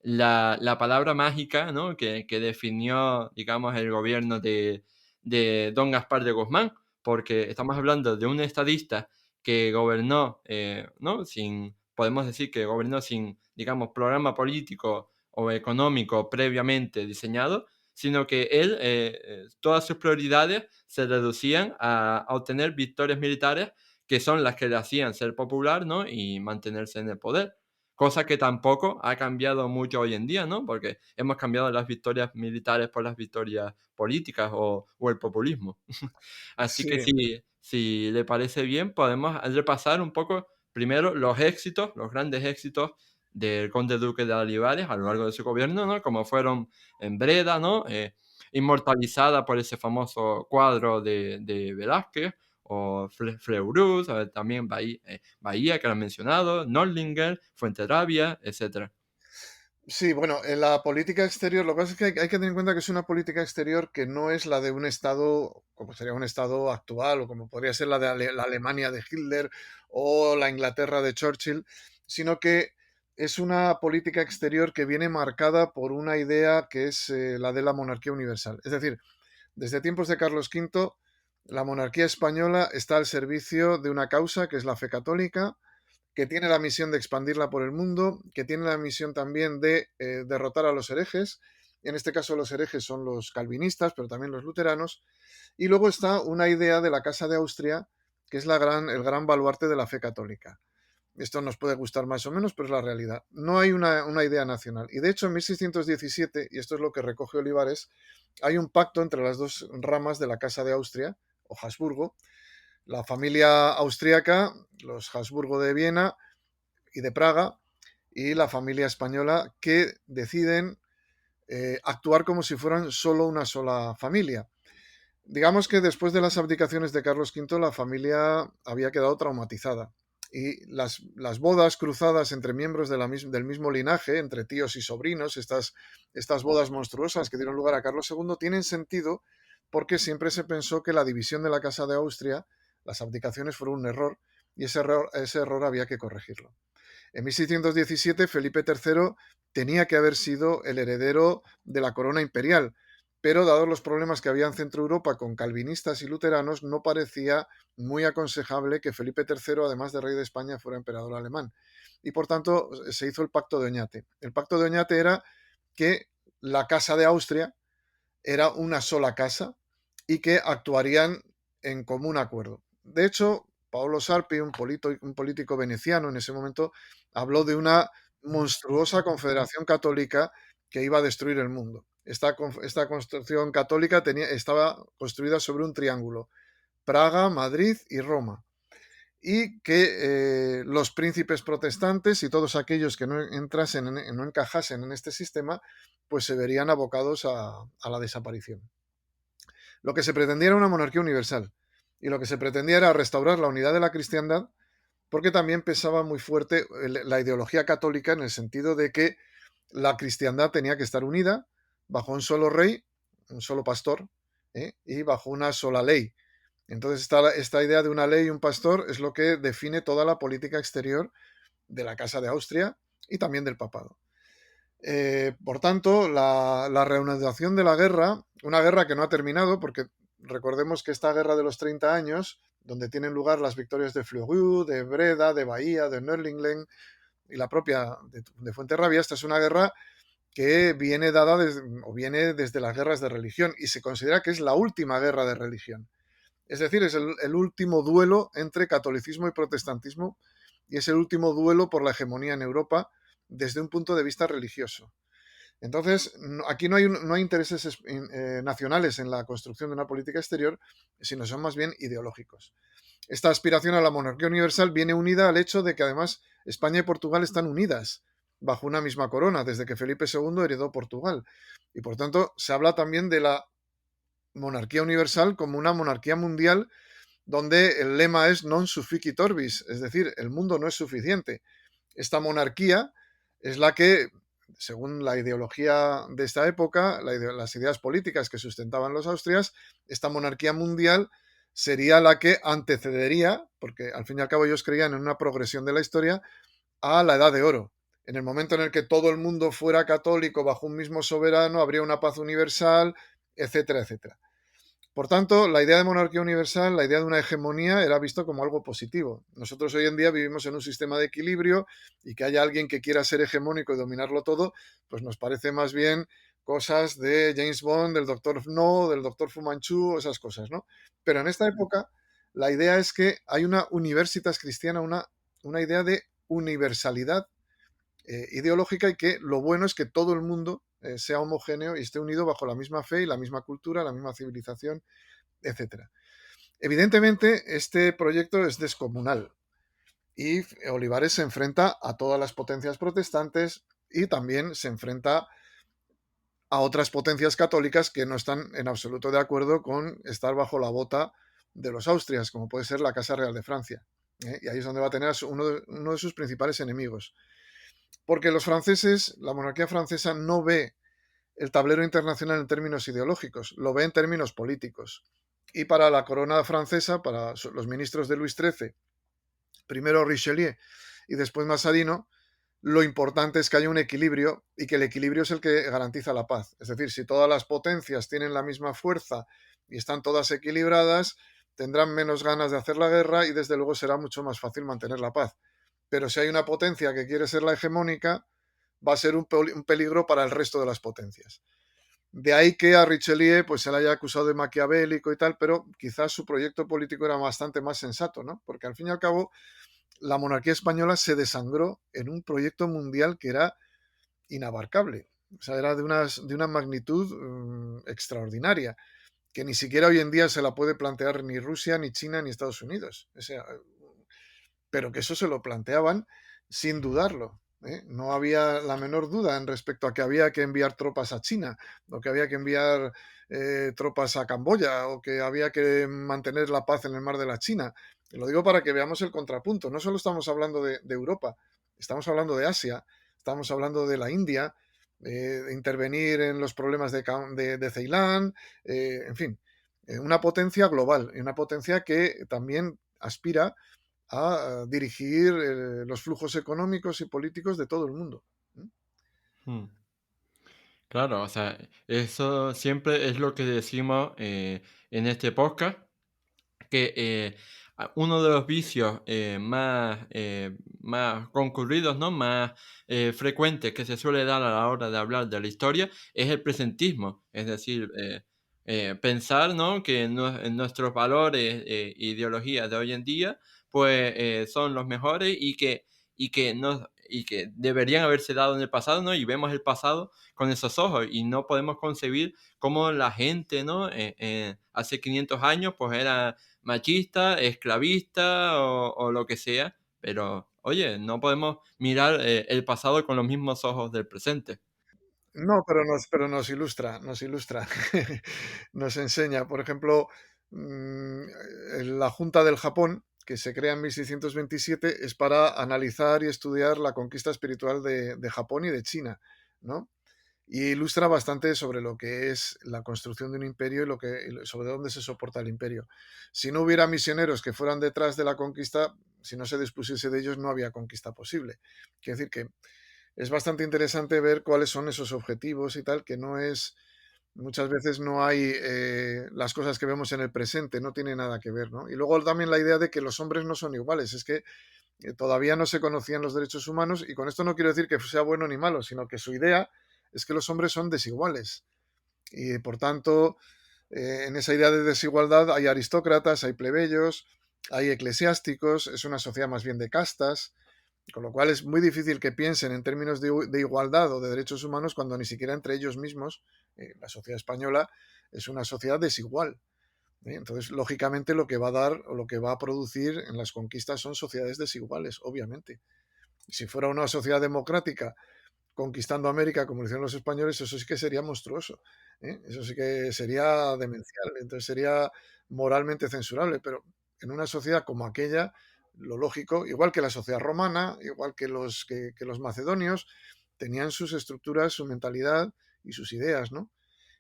la palabra mágica, ¿no? que definió, digamos, el gobierno de don Gaspar de Guzmán, porque estamos hablando de un estadista que gobernó, ¿no? Podemos decir que gobernó sin, digamos, programa político o económico previamente diseñado, sino que él, todas sus prioridades se reducían a obtener victorias militares que son las que le hacían ser popular, ¿no? Y mantenerse en el poder. Cosa que tampoco ha cambiado mucho hoy en día, ¿no? Porque hemos cambiado las victorias militares por las victorias políticas o el populismo. Así que Sí, si le parece bien, podemos repasar un poco primero los éxitos, los grandes éxitos del conde duque de Olivares a lo largo de su gobierno, ¿no? Como fueron en Breda, ¿no? Inmortalizada por ese famoso cuadro de Velázquez, o Fleurus, también Bahía, que lo han mencionado, Nordlinger, Fuenterrabía, etc. sí, bueno, en la política exterior, lo que pasa es que hay que tener en cuenta que es una política exterior que no es la de un Estado, como sería un Estado actual, o como podría ser la de la Alemania de Hitler o la Inglaterra de Churchill, sino que es una política exterior que viene marcada por una idea que es la de la monarquía universal. Es decir, desde tiempos de Carlos V, la monarquía española está al servicio de una causa que es la fe católica, que tiene la misión de expandirla por el mundo, que tiene la misión también de derrotar a los herejes. En este caso los herejes son los calvinistas, pero también los luteranos. Y luego está una idea de la Casa de Austria, que es el gran baluarte de la fe católica. Esto nos puede gustar más o menos, pero es la realidad. No hay una idea nacional. Y de hecho, en 1617, y esto es lo que recoge Olivares, hay un pacto entre las dos ramas de la Casa de Austria, o Habsburgo, la familia austríaca, los Habsburgo de Viena y de Praga, y la familia española, que deciden actuar como si fueran solo una sola familia. Digamos que después de las abdicaciones de Carlos V, la familia había quedado traumatizada. Y las bodas cruzadas entre miembros del mismo linaje, entre tíos y sobrinos, estas bodas monstruosas que dieron lugar a Carlos II, tienen sentido porque siempre se pensó que la división de la Casa de Austria, las abdicaciones, fueron un error y ese error había que corregirlo. En 1617, Felipe III tenía que haber sido el heredero de la corona imperial, pero dados los problemas que había en Centro Europa con calvinistas y luteranos, no parecía muy aconsejable que Felipe III, además de rey de España, fuera emperador alemán. Y por tanto se hizo el Pacto de Oñate. El Pacto de Oñate era que la Casa de Austria era una sola casa y que actuarían en común acuerdo. De hecho, Paolo Sarpi, un político veneciano en ese momento, habló de una monstruosa confederación católica que iba a destruir el mundo. Esta construcción católica estaba construida sobre un triángulo: Praga, Madrid y Roma. Y que los príncipes protestantes y todos aquellos que no no encajasen en este sistema, pues se verían abocados a la desaparición. Lo que se pretendía era una monarquía universal, y lo que se pretendía era restaurar la unidad de la cristiandad, porque también pesaba muy fuerte la ideología católica, en el sentido de que la cristiandad tenía que estar unida bajo un solo rey, un solo pastor, y bajo una sola ley. Entonces esta idea de una ley y un pastor es lo que define toda la política exterior de la Casa de Austria y también del papado. Por tanto, la reanudación de la guerra, una guerra que no ha terminado, porque recordemos que esta guerra de los 30 años, donde tienen lugar las victorias de Fleurus, de Breda, de Bahía, de Nördlingen y la propia de Fuenterrabía, esta es una guerra que viene dada o viene desde las guerras de religión, y se considera que es la última guerra de religión. Es decir, es el último duelo entre catolicismo y protestantismo, y es el último duelo por la hegemonía en Europa desde un punto de vista religioso. Entonces, aquí no hay intereses nacionales en la construcción de una política exterior, sino son más bien ideológicos. Esta aspiración a la monarquía universal viene unida al hecho de que además España y Portugal están unidas bajo una misma corona desde que Felipe II heredó Portugal. Y por tanto, se habla también de la monarquía universal como una monarquía mundial, donde el lema es non sufficit orbis, es decir, el mundo no es suficiente. Esta monarquía es la que, según la ideología de esta época, las ideas políticas que sustentaban los austrias, esta monarquía mundial sería la que antecedería, porque al fin y al cabo ellos creían en una progresión de la historia, a la Edad de Oro. En el momento en el que todo el mundo fuera católico bajo un mismo soberano, habría una paz universal, etcétera, etcétera. Por tanto, la idea de monarquía universal, la idea de una hegemonía, era visto como algo positivo. Nosotros hoy en día vivimos en un sistema de equilibrio y que haya alguien que quiera ser hegemónico y dominarlo todo, pues nos parece más bien cosas de James Bond, del Doctor No, del Doctor Fu Manchu, esas cosas, ¿no? Pero en esta época, la idea es que hay una universitas cristiana, una idea de universalidad ideológica y que lo bueno es que todo el mundo sea homogéneo y esté unido bajo la misma fe y la misma cultura, la misma civilización, etcétera. Evidentemente, este proyecto es descomunal y Olivares se enfrenta a todas las potencias protestantes y también se enfrenta a otras potencias católicas que no están en absoluto de acuerdo con estar bajo la bota de los Austrias, como puede ser la Casa Real de Francia. Y ahí es donde va a tener uno de sus principales enemigos. Porque los franceses, la monarquía francesa no ve el tablero internacional en términos ideológicos, lo ve en términos políticos. Y para la corona francesa, para los ministros de Luis XIII, primero Richelieu y después Mazzarino, lo importante es que haya un equilibrio y que el equilibrio es el que garantiza la paz. Es decir, si todas las potencias tienen la misma fuerza y están todas equilibradas, tendrán menos ganas de hacer la guerra y desde luego será mucho más fácil mantener la paz. Pero si hay una potencia que quiere ser la hegemónica, va a ser un peligro para el resto de las potencias. De ahí que a Richelieu pues, se le haya acusado de maquiavélico y tal, pero quizás su proyecto político era bastante más sensato, ¿no? Porque al fin y al cabo la monarquía española se desangró en un proyecto mundial que era inabarcable. O sea, era de una magnitud extraordinaria, que ni siquiera hoy en día se la puede plantear ni Rusia, ni China, ni Estados Unidos. O sea, pero que eso se lo planteaban sin dudarlo. No había la menor duda en respecto a que había que enviar tropas a China, o que había que enviar tropas a Camboya, o que había que mantener la paz en el mar de la China. Lo digo para que veamos el contrapunto. No solo estamos hablando de Europa, estamos hablando de Asia, estamos hablando de la India, de intervenir en los problemas de Ceilán, en fin, una potencia global, una potencia que también aspira a dirigir los flujos económicos y políticos de todo el mundo. Hmm. Claro, o sea, eso siempre es lo que decimos en este podcast, que uno de los vicios más concurridos, ¿no? Más frecuentes que se suele dar a la hora de hablar de la historia es el presentismo, es decir, pensar, ¿no? Que en nuestros valores e ideologías de hoy en día pues son los mejores y que deberían haberse dado en el pasado, ¿no? Y vemos el pasado con esos ojos y no podemos concebir cómo la gente, ¿no? Hace 500 años pues era machista, esclavista o lo que sea, pero oye, no podemos mirar el pasado con los mismos ojos del presente. No, pero nos ilustra, nos enseña. Por ejemplo, la Junta del Japón, que se crea en 1627, es para analizar y estudiar la conquista espiritual de Japón y de China, ¿no? Y ilustra bastante sobre lo que es la construcción de un imperio y sobre dónde se soporta el imperio. Si no hubiera misioneros que fueran detrás de la conquista, si no se dispusiese de ellos, no había conquista posible. Quiere decir que es bastante interesante ver cuáles son esos objetivos y tal, que no es, muchas veces no hay las cosas que vemos en el presente, no tiene nada que ver, ¿no? Y luego también la idea de que los hombres no son iguales, es que todavía no se conocían los derechos humanos y con esto no quiero decir que sea bueno ni malo, sino que su idea es que los hombres son desiguales y por tanto en esa idea de desigualdad hay aristócratas, hay plebeyos, hay eclesiásticos, es una sociedad más bien de castas, con lo cual es muy difícil que piensen en términos de igualdad o de derechos humanos cuando ni siquiera entre ellos mismos, la sociedad española es una sociedad desigual. Entonces, lógicamente, lo que va a dar o lo que va a producir en las conquistas son sociedades desiguales, obviamente. Si fuera una sociedad democrática conquistando América como lo hicieron los españoles, eso sí que sería monstruoso. Eso sí que sería demencial. Entonces sería moralmente censurable. Pero en una sociedad como aquella, lo lógico, igual que la sociedad romana, igual que los macedonios, tenían sus estructuras, su mentalidad y sus ideas, ¿no?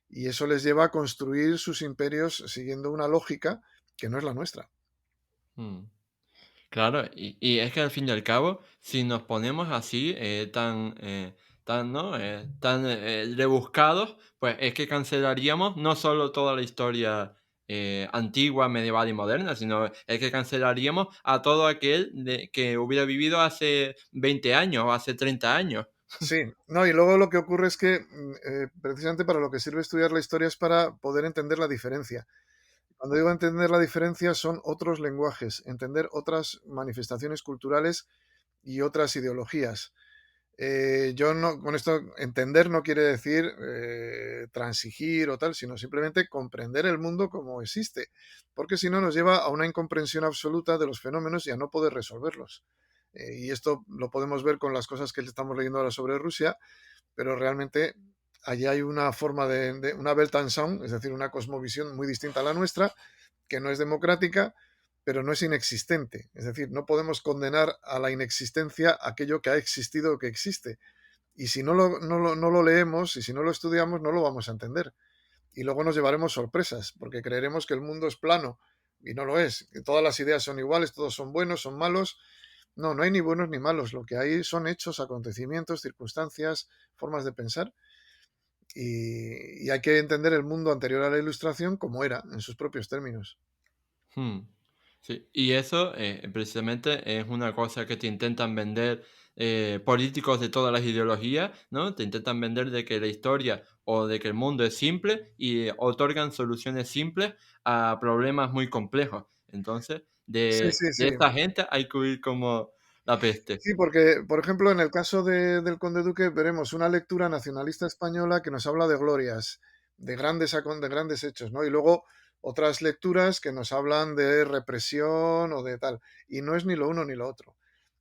Y eso les lleva a construir sus imperios siguiendo una lógica que no es la nuestra. Mm. Claro, y es que al fin y al cabo, si nos ponemos así, tan, ¿no? Tan rebuscados, pues es que cancelaríamos no solo toda la historia antigua, medieval y moderna, sino es que cancelaríamos a todo aquel que hubiera vivido hace 20 años o hace 30 años. Sí, no, y luego lo que ocurre es que precisamente para lo que sirve estudiar la historia es para poder entender la diferencia. Cuando digo entender la diferencia son otros lenguajes, entender otras manifestaciones culturales y otras ideologías. Yo no, con esto, entender no quiere decir transigir o tal, sino simplemente comprender el mundo como existe, porque si no nos lleva a una incomprensión absoluta de los fenómenos y a no poder resolverlos. Y esto lo podemos ver con las cosas que estamos leyendo ahora sobre Rusia, pero realmente allí hay una forma de una Weltanschauung, es decir, una cosmovisión muy distinta a la nuestra, que no es democrática, pero no es inexistente. Es decir, no podemos condenar a la inexistencia aquello que ha existido o que existe. Y si no lo leemos y si no lo estudiamos, no lo vamos a entender. Y luego nos llevaremos sorpresas, porque creeremos que el mundo es plano y no lo es, que todas las ideas son iguales, todos son buenos, son malos. No, no hay ni buenos ni malos. Lo que hay son hechos, acontecimientos, circunstancias, formas de pensar. Y hay que entender el mundo anterior a la Ilustración como era, en sus propios términos. Hmm. Sí, y eso precisamente es una cosa que te intentan vender políticos de todas las ideologías, ¿no? Te intentan vender de que la historia o de que el mundo es simple y otorgan soluciones simples a problemas muy complejos. Entonces, Sí, sí, de sí. esta gente hay que huir como la peste. Sí, porque, por ejemplo, en el caso del Conde Duque veremos una lectura nacionalista española que nos habla de glorias, de grandes hechos, ¿no? Y luego otras lecturas que nos hablan de represión o de tal. Y no es ni lo uno ni lo otro.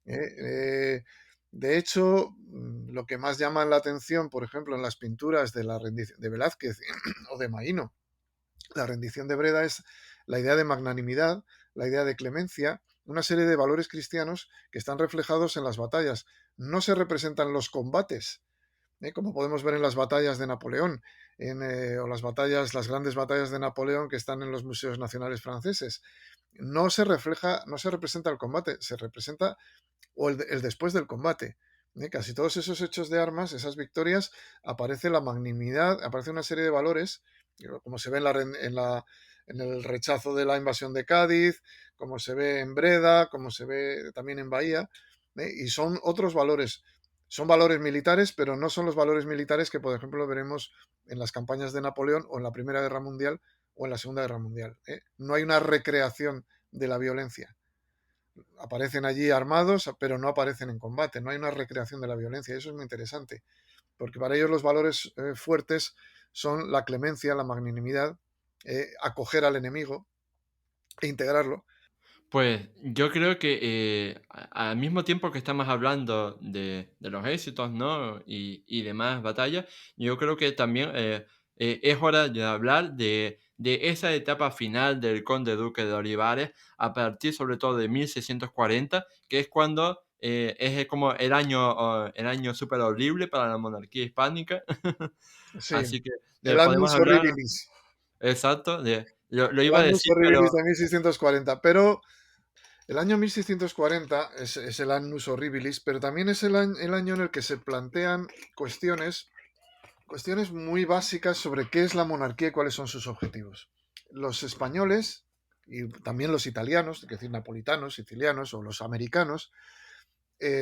¿Eh? De hecho, lo que más llama la atención, por ejemplo, en las pinturas de la rendición de Velázquez o de Maíno, la rendición de Breda, es la idea de magnanimidad, la idea de clemencia, una serie de valores cristianos que están reflejados en las batallas. No se representan los combates, como podemos ver en las batallas de Napoleón, o las grandes batallas de Napoleón que están en los museos nacionales franceses. No se refleja, no se representa el combate, se representa el después del combate. Casi todos esos hechos de armas, esas victorias, aparece la magnanimidad, aparece una serie de valores, como se ve en el rechazo de la invasión de Cádiz, como se ve en Breda, como se ve también en Bahía, y son otros valores. Son valores militares, pero no son los valores militares que, por ejemplo, veremos en las campañas de Napoleón o en la Primera Guerra Mundial o en la Segunda Guerra Mundial. No hay una recreación de la violencia. Aparecen allí armados, pero no aparecen en combate, no hay una recreación de la violencia, y eso es muy interesante, porque para ellos los valores fuertes son la clemencia, la magnanimidad, acoger al enemigo e integrarlo. Pues yo creo que al mismo tiempo que estamos hablando de los éxitos, ¿no? Y demás batallas, yo creo que también es hora de hablar de esa etapa final del Conde Duque de Olivares, a partir sobre todo de 1640, que es cuando es como el año súper horrible para la monarquía hispánica. Sí, Así que el podemos Annus hablar, Horribilis, exacto, lo el iba a Annus decir, Horribilis pero de 1640, pero el año 1640 es el Annus Horribilis, pero también es el año en el que se plantean cuestiones muy básicas sobre qué es la monarquía y cuáles son sus objetivos. Los españoles y también los italianos, es decir, napolitanos, sicilianos o los americanos,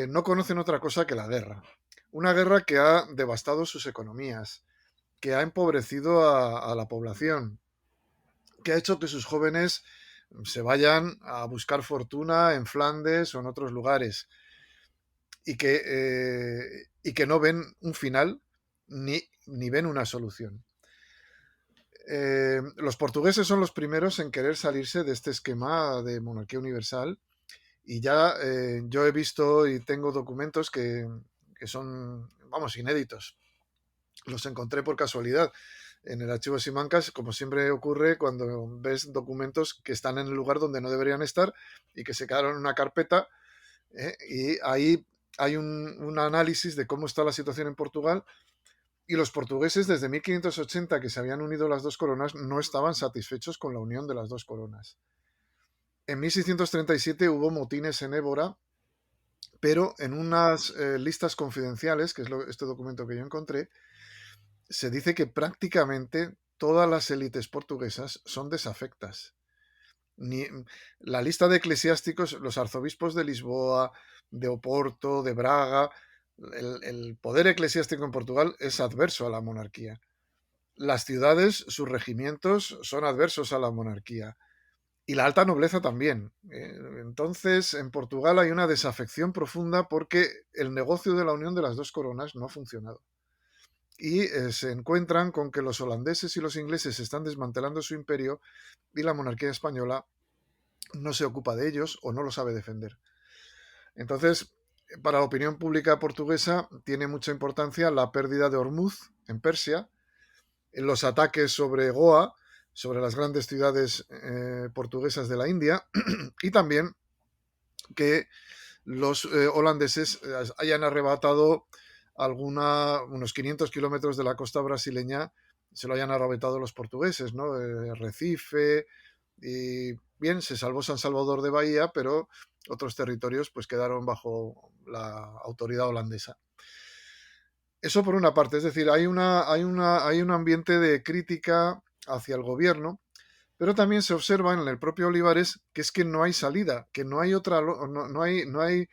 no conocen otra cosa que la guerra. Una guerra que ha devastado sus economías, que ha empobrecido a la población, que ha hecho que sus jóvenes se vayan a buscar fortuna en Flandes o en otros lugares y que no ven un final ni ven una solución. Los portugueses son los primeros en querer salirse de este esquema de monarquía universal y ya yo he visto y tengo documentos que son, vamos, inéditos. Los encontré por casualidad en el archivo Simancas, como siempre ocurre cuando ves documentos que están en el lugar donde no deberían estar y que se quedaron en una carpeta, y ahí hay un análisis de cómo está la situación en Portugal. Y los portugueses, desde 1580, que se habían unido las dos coronas, no estaban satisfechos con la unión de las dos coronas. En 1637 hubo motines en Évora, pero en unas listas confidenciales, que es este documento que yo encontré, se dice que prácticamente todas las élites portuguesas son desafectas. Ni, la lista de eclesiásticos, los arzobispos de Lisboa, de Oporto, de Braga, el poder eclesiástico en Portugal es adverso a la monarquía. Las ciudades, sus regimientos son adversos a la monarquía. Y la alta nobleza también. Entonces, en Portugal hay una desafección profunda porque el negocio de la unión de las dos coronas no ha funcionado. Y se encuentran con que los holandeses y los ingleses están desmantelando su imperio y la monarquía española no se ocupa de ellos o no lo sabe defender. Entonces, para la opinión pública portuguesa tiene mucha importancia la pérdida de Ormuz en Persia, los ataques sobre Goa, sobre las grandes ciudades portuguesas de la India, y también que los holandeses hayan arrebatado unos 500 kilómetros de la costa brasileña, se lo hayan arrebatado los portugueses, ¿no? Recife, y bien, se salvó San Salvador de Bahía, pero otros territorios pues quedaron bajo la autoridad holandesa. Eso por una parte, es decir, hay un ambiente de crítica hacia el gobierno, pero también se observa en el propio Olivares que es que no hay salida, que no hay otra, no hay,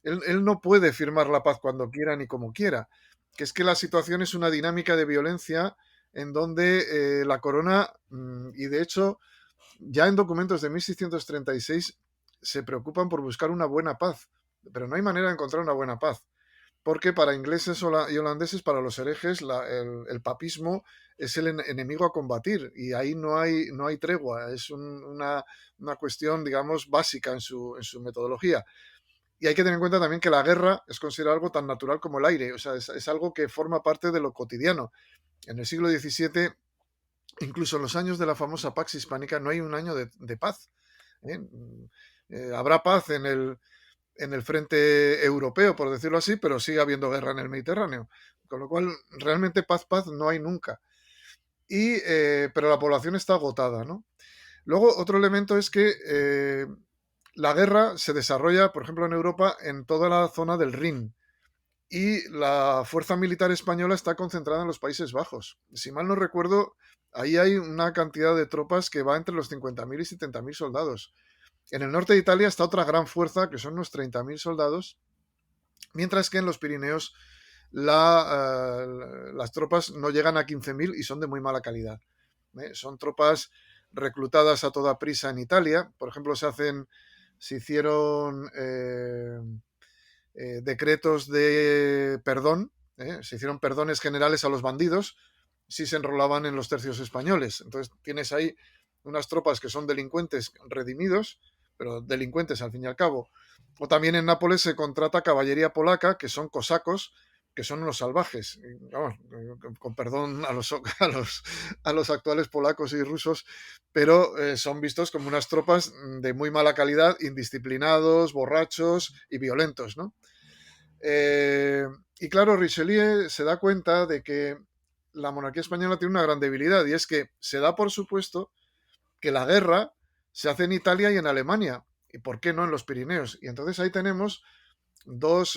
él no puede firmar la paz cuando quiera ni como quiera, que es que la situación es una dinámica de violencia en donde la corona, y de hecho ya en documentos de 1636 se preocupan por buscar una buena paz, pero no hay manera de encontrar una buena paz porque para ingleses y holandeses, para los herejes, el papismo es el enemigo a combatir y ahí no hay tregua, es una cuestión, digamos, básica en su metodología. Y hay que tener en cuenta también que la guerra es considerada algo tan natural como el aire, o sea, es algo que forma parte de lo cotidiano. En el siglo XVII, incluso en los años de la famosa Pax Hispánica, no hay un año de paz. ¿eh? Habrá paz en el frente europeo, por decirlo así, pero sigue habiendo guerra en el Mediterráneo. Con lo cual, realmente paz no hay nunca. Pero la población está agotada, ¿no? Luego, otro elemento es que la guerra se desarrolla, por ejemplo, en Europa, en toda la zona del Rin. Y la fuerza militar española está concentrada en los Países Bajos. Si mal no recuerdo, ahí hay una cantidad de tropas que va entre los 50.000 y 70.000 soldados. En el norte de Italia está otra gran fuerza, que son unos 30.000 soldados, mientras que en los Pirineos las tropas no llegan a 15.000 y son de muy mala calidad. Son tropas reclutadas a toda prisa en Italia. Por ejemplo, se hicieron decretos de perdón, se hicieron perdones generales a los bandidos si se enrolaban en los tercios españoles. Entonces tienes ahí unas tropas que son delincuentes redimidos, pero delincuentes al fin y al cabo. O también en Nápoles se contrata caballería polaca, que son cosacos, que son unos salvajes. Vamos, con perdón a los actuales polacos y rusos, pero son vistos como unas tropas de muy mala calidad, indisciplinados, borrachos y violentos, ¿no? Y claro, Richelieu se da cuenta de que la monarquía española tiene una gran debilidad y es que se da por supuesto que la guerra se hace en Italia y en Alemania. ¿Y por qué no en los Pirineos? Y entonces ahí tenemos dos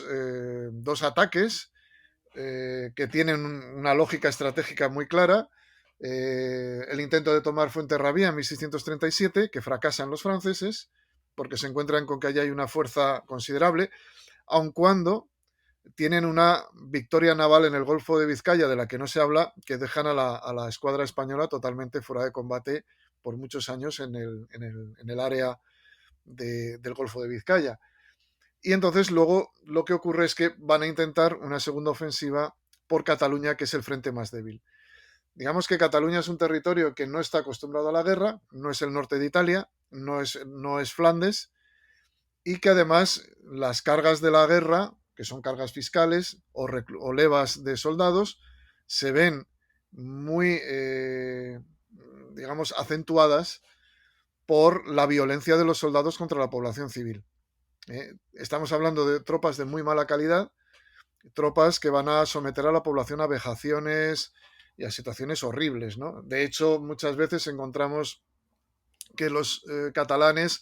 ataques que tienen una lógica estratégica muy clara. El intento de tomar Fuenterrabía en 1637, que fracasan los franceses, porque se encuentran con que allá hay una fuerza considerable, aun cuando tienen una victoria naval en el Golfo de Vizcaya, de la que no se habla, que dejan a la escuadra española totalmente fuera de combate por muchos años en el área del Golfo de Vizcaya. Y entonces luego lo que ocurre es que van a intentar una segunda ofensiva por Cataluña, que es el frente más débil. Digamos que Cataluña es un territorio que no está acostumbrado a la guerra, no es el norte de Italia, no es Flandes, y que además las cargas de la guerra, que son cargas fiscales o levas de soldados, se ven muy, digamos, acentuadas por la violencia de los soldados contra la población civil. Estamos hablando de tropas de muy mala calidad, tropas que van a someter a la población a vejaciones y a situaciones horribles, ¿no? De hecho, muchas veces encontramos que los catalanes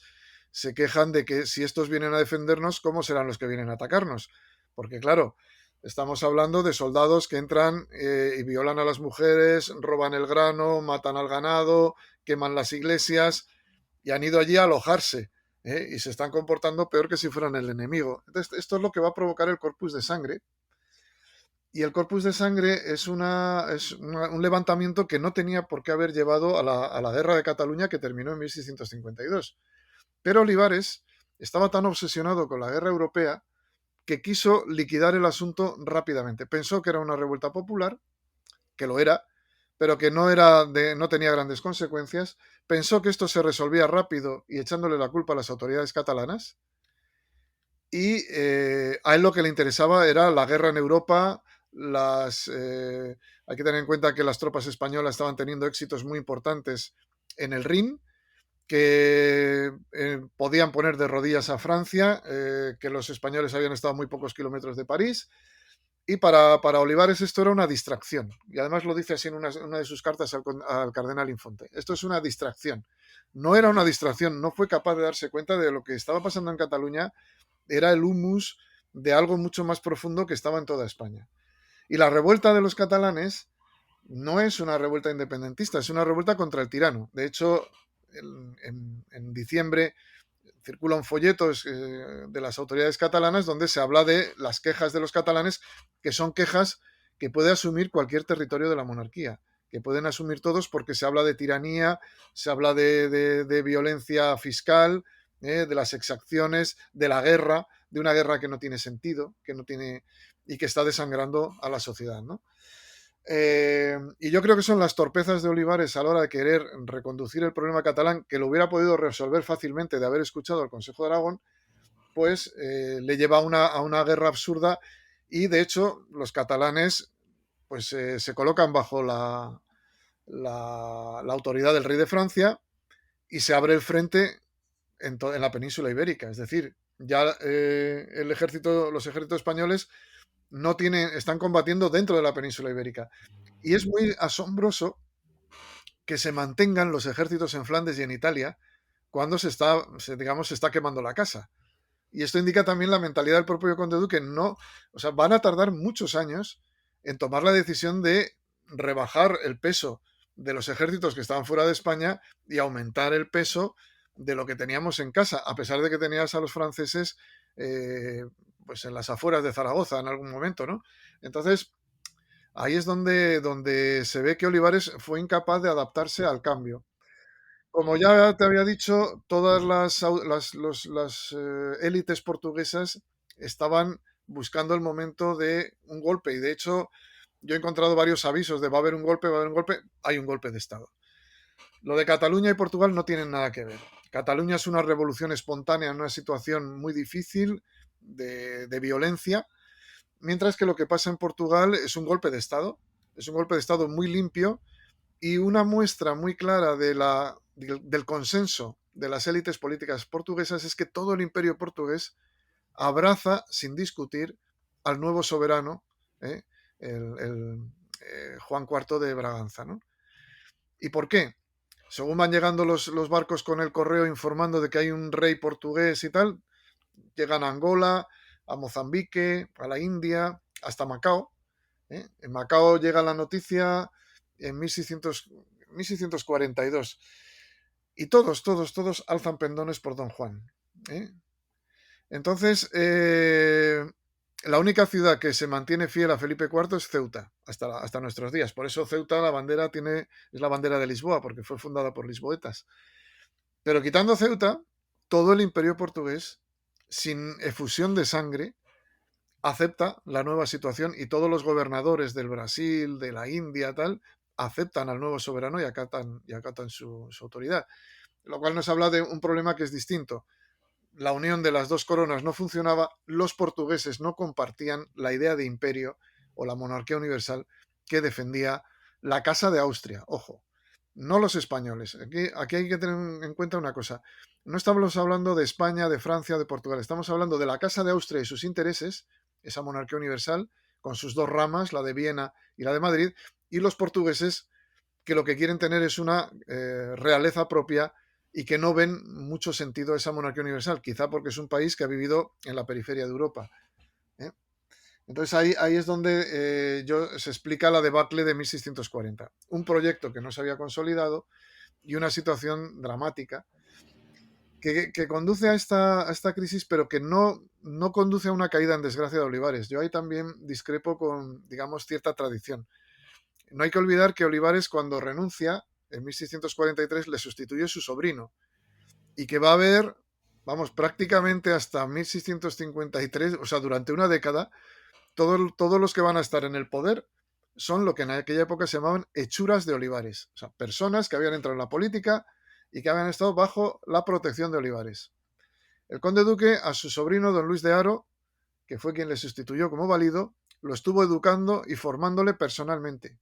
se quejan de que si estos vienen a defendernos, ¿cómo serán los que vienen a atacarnos? Porque claro, estamos hablando de soldados que entran y violan a las mujeres, roban el grano, matan al ganado, queman las iglesias y han ido allí a alojarse. Y se están comportando peor que si fueran el enemigo. Entonces, esto es lo que va a provocar el corpus de sangre. Y el corpus de sangre un levantamiento que no tenía por qué haber llevado a la guerra de Cataluña que terminó en 1652. Pero Olivares estaba tan obsesionado con la guerra europea que quiso liquidar el asunto rápidamente. Pensó que era una revuelta popular, que lo era, pero que no tenía grandes consecuencias. Pensó que esto se resolvía rápido y echándole la culpa a las autoridades catalanas. Y a él lo que le interesaba era la guerra en Europa. Hay que tener en cuenta que las tropas españolas estaban teniendo éxitos muy importantes en el Rin, que podían poner de rodillas a Francia, que los españoles habían estado a muy pocos kilómetros de París. Y para Olivares esto era una distracción. Y además lo dice así en una de sus cartas al cardenal Infonte. Esto es una distracción. No era una distracción, no fue capaz de darse cuenta de lo que estaba pasando en Cataluña. Era el humus de algo mucho más profundo que estaba en toda España. Y la revuelta de los catalanes no es una revuelta independentista, es una revuelta contra el tirano. De hecho, en diciembre circula un folleto de las autoridades catalanas donde se habla de las quejas de los catalanes, que son quejas que puede asumir cualquier territorio de la monarquía, que pueden asumir todos porque se habla de tiranía, se habla de violencia fiscal, de las exacciones, de la guerra, de una guerra que no tiene sentido, que no tiene y que está desangrando a la sociedad, ¿no? Y yo creo que son las torpezas de Olivares a la hora de querer reconducir el problema catalán, que lo hubiera podido resolver fácilmente de haber escuchado al Consejo de Aragón, pues le lleva a una guerra absurda y de hecho los catalanes pues se colocan bajo la autoridad del rey de Francia y se abre el frente en la península ibérica. Es decir, ya los ejércitos españoles están combatiendo dentro de la península ibérica. Y es muy asombroso que se mantengan los ejércitos en Flandes y en Italia cuando digamos, se está quemando la casa. Y esto indica también la mentalidad del propio conde duque. No, o sea, van a tardar muchos años en tomar la decisión de rebajar el peso de los ejércitos que estaban fuera de España y aumentar el peso de lo que teníamos en casa, a pesar de que tenías a los franceses pues en las afueras de Zaragoza en algún momento, ¿no? Entonces, ahí es donde se ve que Olivares fue incapaz de adaptarse al cambio. Como ya te había dicho, todas las élites portuguesas estaban buscando el momento de un golpe y de hecho yo he encontrado varios avisos de va a haber un golpe, va a haber un golpe, hay un golpe de Estado. Lo de Cataluña y Portugal no tienen nada que ver. Cataluña es una revolución espontánea en una situación muy difícil de violencia, mientras que lo que pasa en Portugal es un golpe de Estado, es un golpe de Estado muy limpio y una muestra muy clara del consenso de las élites políticas portuguesas es que todo el imperio portugués abraza sin discutir al nuevo soberano, ¿eh? Juan IV de Braganza, ¿no? ¿Y por qué? Según van llegando los barcos con el correo informando de que hay un rey portugués y tal, llegan a Angola, a Mozambique, a la India, hasta Macao. En Macao llega la noticia en 1642. Y todos alzan pendones por Don Juan. Entonces, la única ciudad que se mantiene fiel a Felipe IV es Ceuta, hasta nuestros días. Por eso Ceuta, la bandera es la bandera de Lisboa, porque fue fundada por lisboetas. Pero quitando Ceuta, todo el imperio portugués, sin efusión de sangre, acepta la nueva situación y todos los gobernadores del Brasil, de la India, tal, aceptan al nuevo soberano y acatan su autoridad. Lo cual nos habla de un problema que es distinto. La unión de las dos coronas no funcionaba, los portugueses no compartían la idea de imperio o la monarquía universal que defendía la Casa de Austria, ojo, no los españoles. Aquí hay que tener en cuenta una cosa. No estamos hablando de España, de Francia, de Portugal, estamos hablando de la Casa de Austria y sus intereses, esa monarquía universal, con sus dos ramas, la de Viena y la de Madrid, y los portugueses que lo que quieren tener es una realeza propia y que no ven mucho sentido a esa monarquía universal, quizá porque es un país que ha vivido en la periferia de Europa. ¿Eh? Entonces ahí es donde se explica la debacle de 1640. Un proyecto que no se había consolidado y una situación dramática que conduce a esta crisis, pero que no conduce a una caída en desgracia de Olivares. Yo ahí también discrepo con, digamos, cierta tradición. No hay que olvidar que Olivares, cuando renuncia, en 1643, le sustituye su sobrino, y que va a haber, vamos, prácticamente hasta 1653, o sea, durante una década, todos los que van a estar en el poder son lo que en aquella época se llamaban hechuras de Olivares, o sea, personas que habían entrado en la política y que habían estado bajo la protección de Olivares. El conde duque a su sobrino don Luis de Haro, que fue quien le sustituyó como valido, lo estuvo educando y formándole personalmente.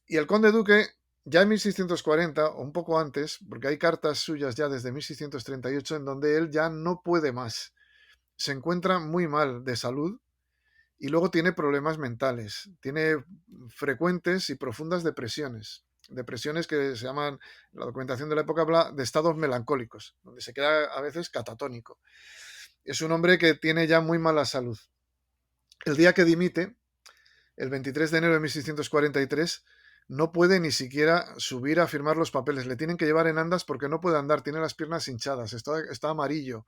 Y el conde duque, ya en 1640, o un poco antes, porque hay cartas suyas ya desde 1638 en donde él ya no puede más, se encuentra muy mal de salud y luego tiene problemas mentales, tiene frecuentes y profundas depresiones que se llaman, la documentación de la época habla de estados melancólicos, donde se queda a veces catatónico. Es un hombre que tiene ya muy mala salud. El día que dimite, el 23 de enero de 1643, no puede ni siquiera subir a firmar los papeles, le tienen que llevar en andas porque no puede andar, tiene las piernas hinchadas, está amarillo.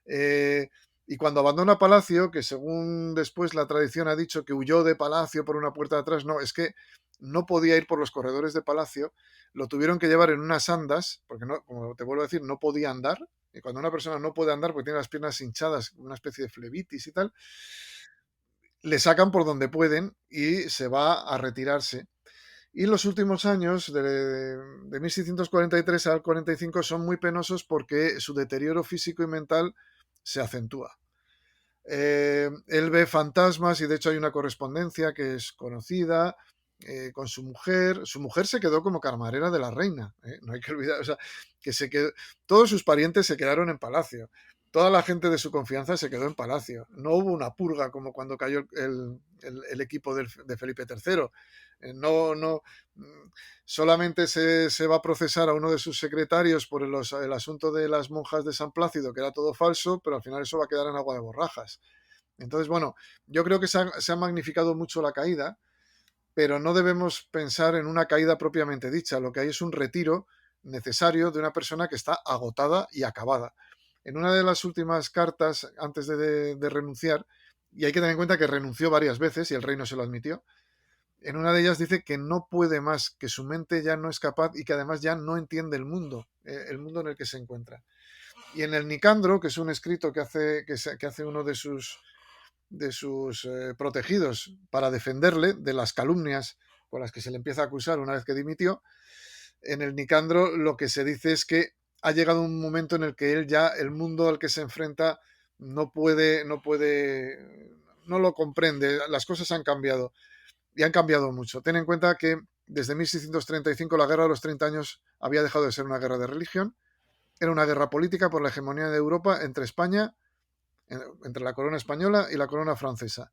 Eh, y cuando abandona Palacio, que según después la tradición ha dicho que huyó de Palacio por una puerta de atrás, no, es que no podía ir por los corredores de Palacio, lo tuvieron que llevar en unas andas, porque no, como te vuelvo a decir, no podía andar. Y cuando una persona no puede andar porque tiene las piernas hinchadas, una especie de flebitis y tal, le sacan por donde pueden y se va a retirarse. Y los últimos años, de 1643 al 45, son muy penosos porque su deterioro físico y mental se acentúa. Él ve fantasmas y de hecho hay una correspondencia que es conocida con su mujer. Su mujer se quedó como camarera de la reina, ¿eh? No hay que olvidar, o sea, que se quedó, todos sus parientes se quedaron en Palacio. Toda la gente de su confianza se quedó en Palacio. No hubo una purga como cuando cayó el equipo de Felipe III. No, solamente se va a procesar a uno de sus secretarios por el asunto de las monjas de San Plácido, que era todo falso, pero al final eso va a quedar en agua de borrajas. Entonces, bueno, yo creo que se ha magnificado mucho la caída, pero no debemos pensar en una caída propiamente dicha. Lo que hay es un retiro necesario de una persona que está agotada y acabada. En una de las últimas cartas, antes de renunciar, y hay que tener en cuenta que renunció varias veces y el rey no se lo admitió, en una de ellas dice que no puede más, que su mente ya no es capaz y que además ya no entiende el mundo en el que se encuentra. Y en el Nicandro, que es un escrito que hace uno de sus protegidos para defenderle de las calumnias con las que se le empieza a acusar una vez que dimitió, en el Nicandro lo que se dice es que ha llegado un momento en el que él ya, el mundo al que se enfrenta, no lo comprende, las cosas han cambiado y han cambiado mucho. Ten en cuenta que desde 1635 la guerra de los 30 años había dejado de ser una guerra de religión, era una guerra política por la hegemonía de Europa entre España, entre la corona española y la corona francesa.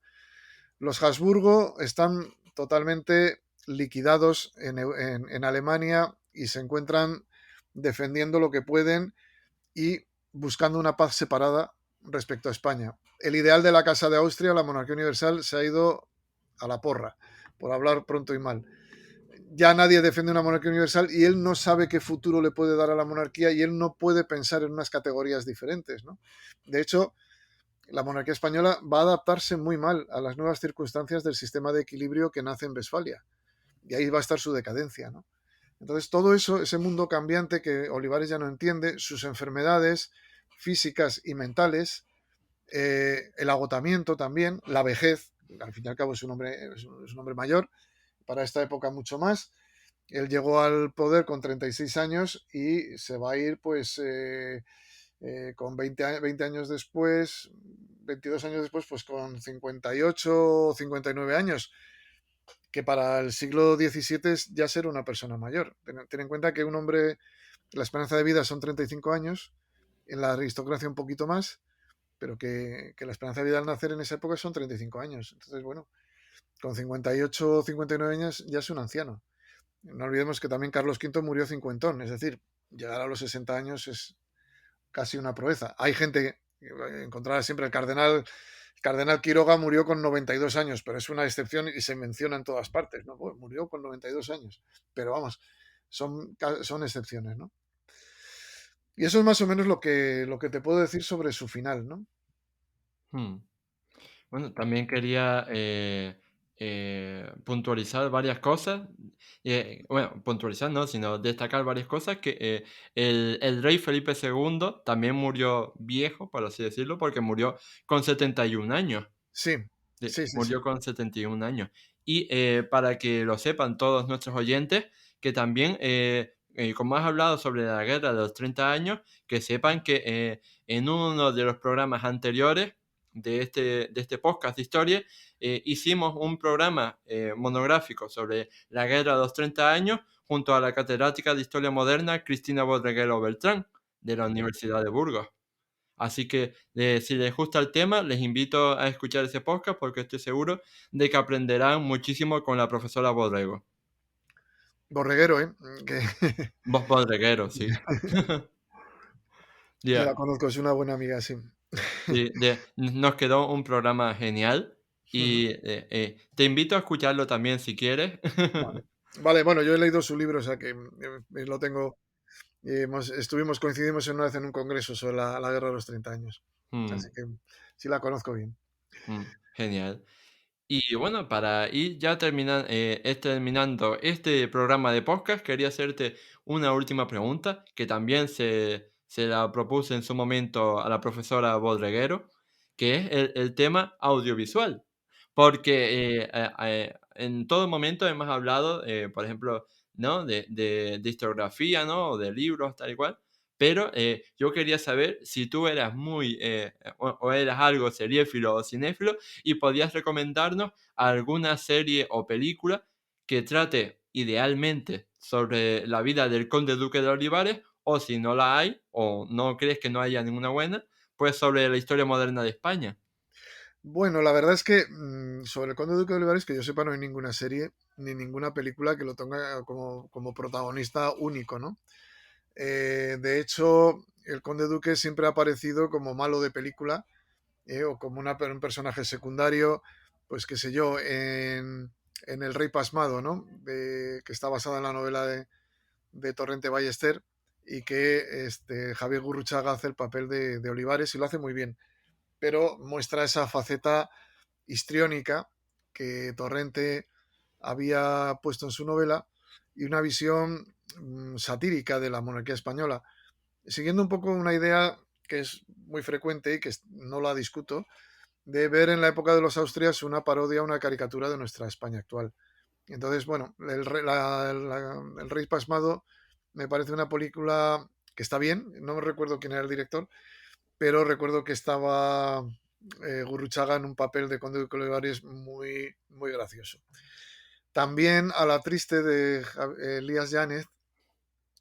Los Habsburgo están totalmente liquidados en Alemania y se encuentran defendiendo lo que pueden y buscando una paz separada respecto a España. El ideal de la Casa de Austria, la monarquía universal, se ha ido a la porra, por hablar pronto y mal. Ya nadie defiende una monarquía universal y él no sabe qué futuro le puede dar a la monarquía y él no puede pensar en unas categorías diferentes, ¿no? De hecho, la monarquía española va a adaptarse muy mal a las nuevas circunstancias del sistema de equilibrio que nace en Westfalia. Y ahí va a estar su decadencia, ¿no? Entonces, todo eso, ese mundo cambiante que Olivares ya no entiende, sus enfermedades físicas y mentales, el agotamiento también, la vejez, al fin y al cabo es un hombre mayor, para esta época mucho más. Él llegó al poder con 36 años y se va a ir pues con 20 años después, 22 años después, pues con 58 o 59 años, que para el siglo XVII es ya ser una persona mayor. Ten en cuenta que un hombre, la esperanza de vida son 35 años, en la aristocracia un poquito más, pero que la esperanza de vida al nacer en esa época son 35 años. Entonces, bueno, con 58 o 59 años ya es un anciano. No olvidemos que también Carlos V murió cincuentón, es decir, Llegar a los 60 años es casi una proeza. Hay gente, encontrará siempre el cardenal Quiroga murió con 92 años, pero es una excepción y se menciona en todas partes, ¿no? Pues murió con 92 años, pero vamos, son excepciones, ¿no? Y eso es más o menos lo que te puedo decir sobre su final, ¿no? Hmm. Bueno, también quería puntualizar varias cosas. Bueno, puntualizar no, sino destacar varias cosas que el rey Felipe II también murió viejo, por así decirlo, porque murió con 71 años. Sí, Sí, sí, sí, sí. murió con 71 años. Y para que lo sepan todos nuestros oyentes, que también, como has hablado sobre la guerra de los 30 años, que sepan que en uno de los programas anteriores de este podcast de historia, hicimos un programa monográfico sobre la guerra de los 30 años junto a la catedrática de Historia Moderna Cristina Borreguero Beltrán, de la Universidad de Burgos. Así que si les gusta el tema, les invito a escuchar ese podcast porque estoy seguro de que aprenderán muchísimo con la profesora Borrego. Borreguero, ¿eh? Que, Vos Borreguero, sí. que Ya, la conozco, es una buena amiga, sí. sí, nos quedó un programa genial y te invito a escucharlo también si quieres. Vale. Vale, bueno, yo he leído su libro, o sea que lo tengo. Coincidimos una vez en un congreso sobre la guerra de los 30 años. Así Mm, que sí la conozco bien. genial. Y bueno, para ir ya terminando este programa de podcast, quería hacerte una última pregunta que también se la propuse en su momento a la profesora Bodreguero, que es el tema audiovisual. Porque en todo momento hemos hablado, por ejemplo, ¿no? de historiografía, ¿no? O de libros, tal y cual. Pero yo quería saber si tú eras o eras algo seriéfilo o cinéfilo y podías recomendarnos alguna serie o película que trate idealmente sobre la vida del conde duque de Olivares, o si no la hay, o no crees que no haya ninguna buena, pues sobre la historia moderna de España. Bueno, la verdad es que sobre el Conde Duque de Olivares, que yo sepa, no hay ninguna serie ni ninguna película que lo tenga como protagonista único, ¿no? De hecho, el Conde Duque siempre ha aparecido como malo de película, o como un personaje secundario, pues qué sé yo, en El Rey Pasmado, ¿no? Que está basada en la novela de Torrente Ballester y que Javier Gurruchaga hace el papel de Olivares y lo hace muy bien, pero muestra esa faceta histriónica que Torrente había puesto en su novela y una visión satírica de la monarquía española, siguiendo un poco una idea que es muy frecuente y que no la discuto, de ver en la época de los Austrias una parodia, una caricatura de nuestra España actual. Entonces, bueno, el Rey Pasmado me parece una película que está bien, no me recuerdo quién era el director, pero recuerdo que estaba Gurruchaga en un papel de Conde de Olivares muy, muy gracioso. También a la triste de Elías Yáñez,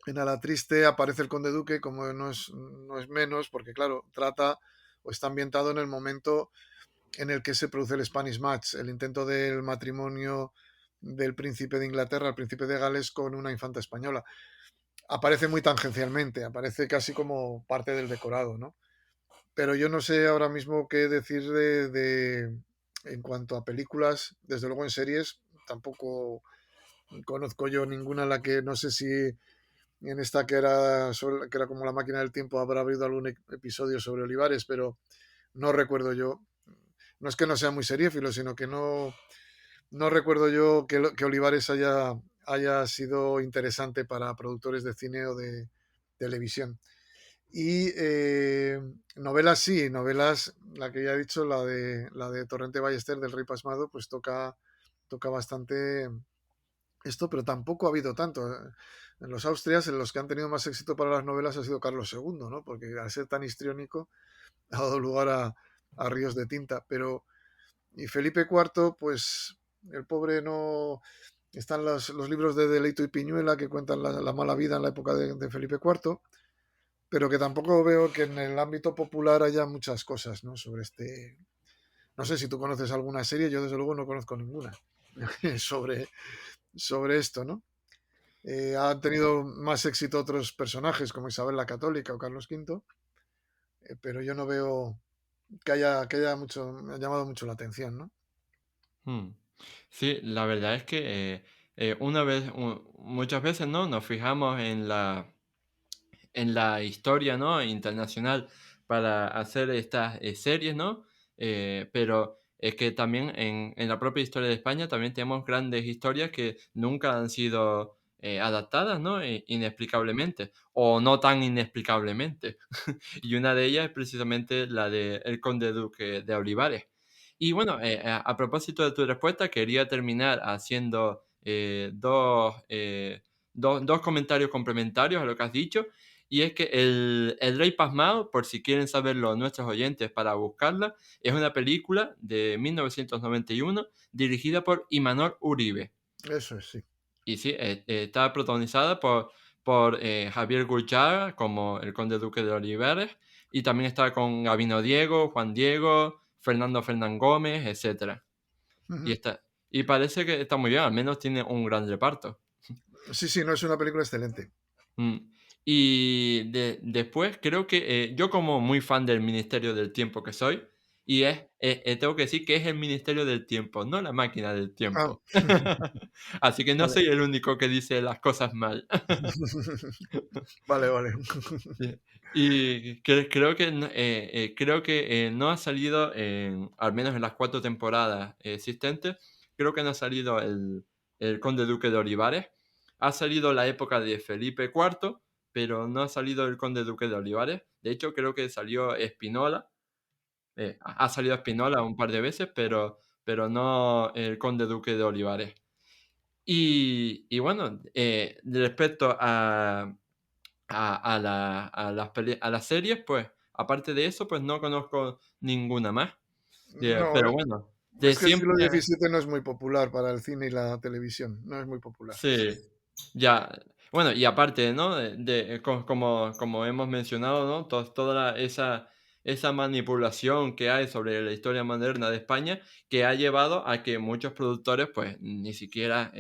en A la triste aparece el Conde Duque, como no es menos, porque claro, trata o está ambientado en el momento en el que se produce el Spanish Match, el intento del matrimonio del príncipe de Inglaterra, el príncipe de Gales, con una infanta española. Aparece muy tangencialmente, aparece casi como parte del decorado, ¿no? Pero yo no sé ahora mismo qué decir en cuanto a películas, desde luego en series, tampoco conozco yo ninguna en la que no sé si en esta que era como La máquina del tiempo habrá habido algún episodio sobre Olivares, pero no recuerdo yo. No es que no sea muy seriéfilo, sino que no recuerdo yo que Olivares haya sido interesante para productores de cine o de televisión. Y novelas sí, novelas, la que ya he dicho, la de Torrente Ballester del Rey Pasmado, pues toca bastante esto, pero tampoco ha habido tanto. En los Austrias, en los que han tenido más éxito para las novelas ha sido Carlos II, ¿no? Porque al ser tan histriónico ha dado lugar a ríos de tinta. Pero, y Felipe IV, pues el pobre no. Están los libros de Deleito y Piñuela que cuentan la mala vida en la época de Felipe IV, pero que tampoco veo que en el ámbito popular haya muchas cosas, ¿no? Sobre este. No sé si tú conoces alguna serie, yo desde luego no conozco ninguna sobre esto, ¿no? Han tenido más éxito otros personajes como Isabel la Católica o Carlos V, pero yo no veo que haya mucho, me ha llamado mucho la atención, ¿no? Mm. Sí, la verdad es que una vez, muchas veces, ¿no? Nos fijamos en la historia, ¿no? Internacional para hacer estas series, ¿no? Pero es que también en la propia historia de España también tenemos grandes historias que nunca han sido adaptadas, ¿no? Inexplicablemente, o no tan inexplicablemente. Y una de ellas es precisamente la de El Conde Duque de Olivares. Y bueno, a propósito de tu respuesta, quería terminar haciendo dos comentarios complementarios a lo que has dicho. Y es que El Rey Pasmao, por si quieren saberlo nuestros oyentes para buscarla, es una película de 1991 dirigida por Imanol Uribe. Eso es, sí. Y sí, está protagonizada por Javier Gurchá como el Conde Duque de Olivares, y también está con Gabino Diego, Juan Diego, Fernando Fernán Gómez, etcétera. Y, Ujú. está, y parece que está muy bien, al menos tiene un gran reparto. Sí, sí, no, es una película excelente. Mm. Y después creo que yo como muy fan del Ministerio del Tiempo que soy, y tengo que decir que es el Ministerio del Tiempo, no la máquina del Ah, tiempo. Así que no vale. soy el único que dice las cosas mal. Vale, vale. Sí. Y creo que no ha salido, al menos en las 4 temporadas existentes, creo que no ha salido el Conde Duque de Olivares. Ha salido la época de Felipe IV, pero no ha salido el Conde Duque de Olivares. De hecho, creo que salió Espinola. Ha salido Espinola un par de veces, pero no el Conde Duque de Olivares. Y bueno, respecto a las series, pues, aparte de eso, pues, no conozco ninguna más. No, Pero bueno, de es que el siglo siempre XVII no es muy popular para el cine y la televisión, no es muy popular. sí, ya. Bueno, y aparte, ¿no? Como hemos mencionado, ¿no? Esa manipulación que hay sobre la historia moderna de España, que ha llevado a que muchos productores, pues, ni siquiera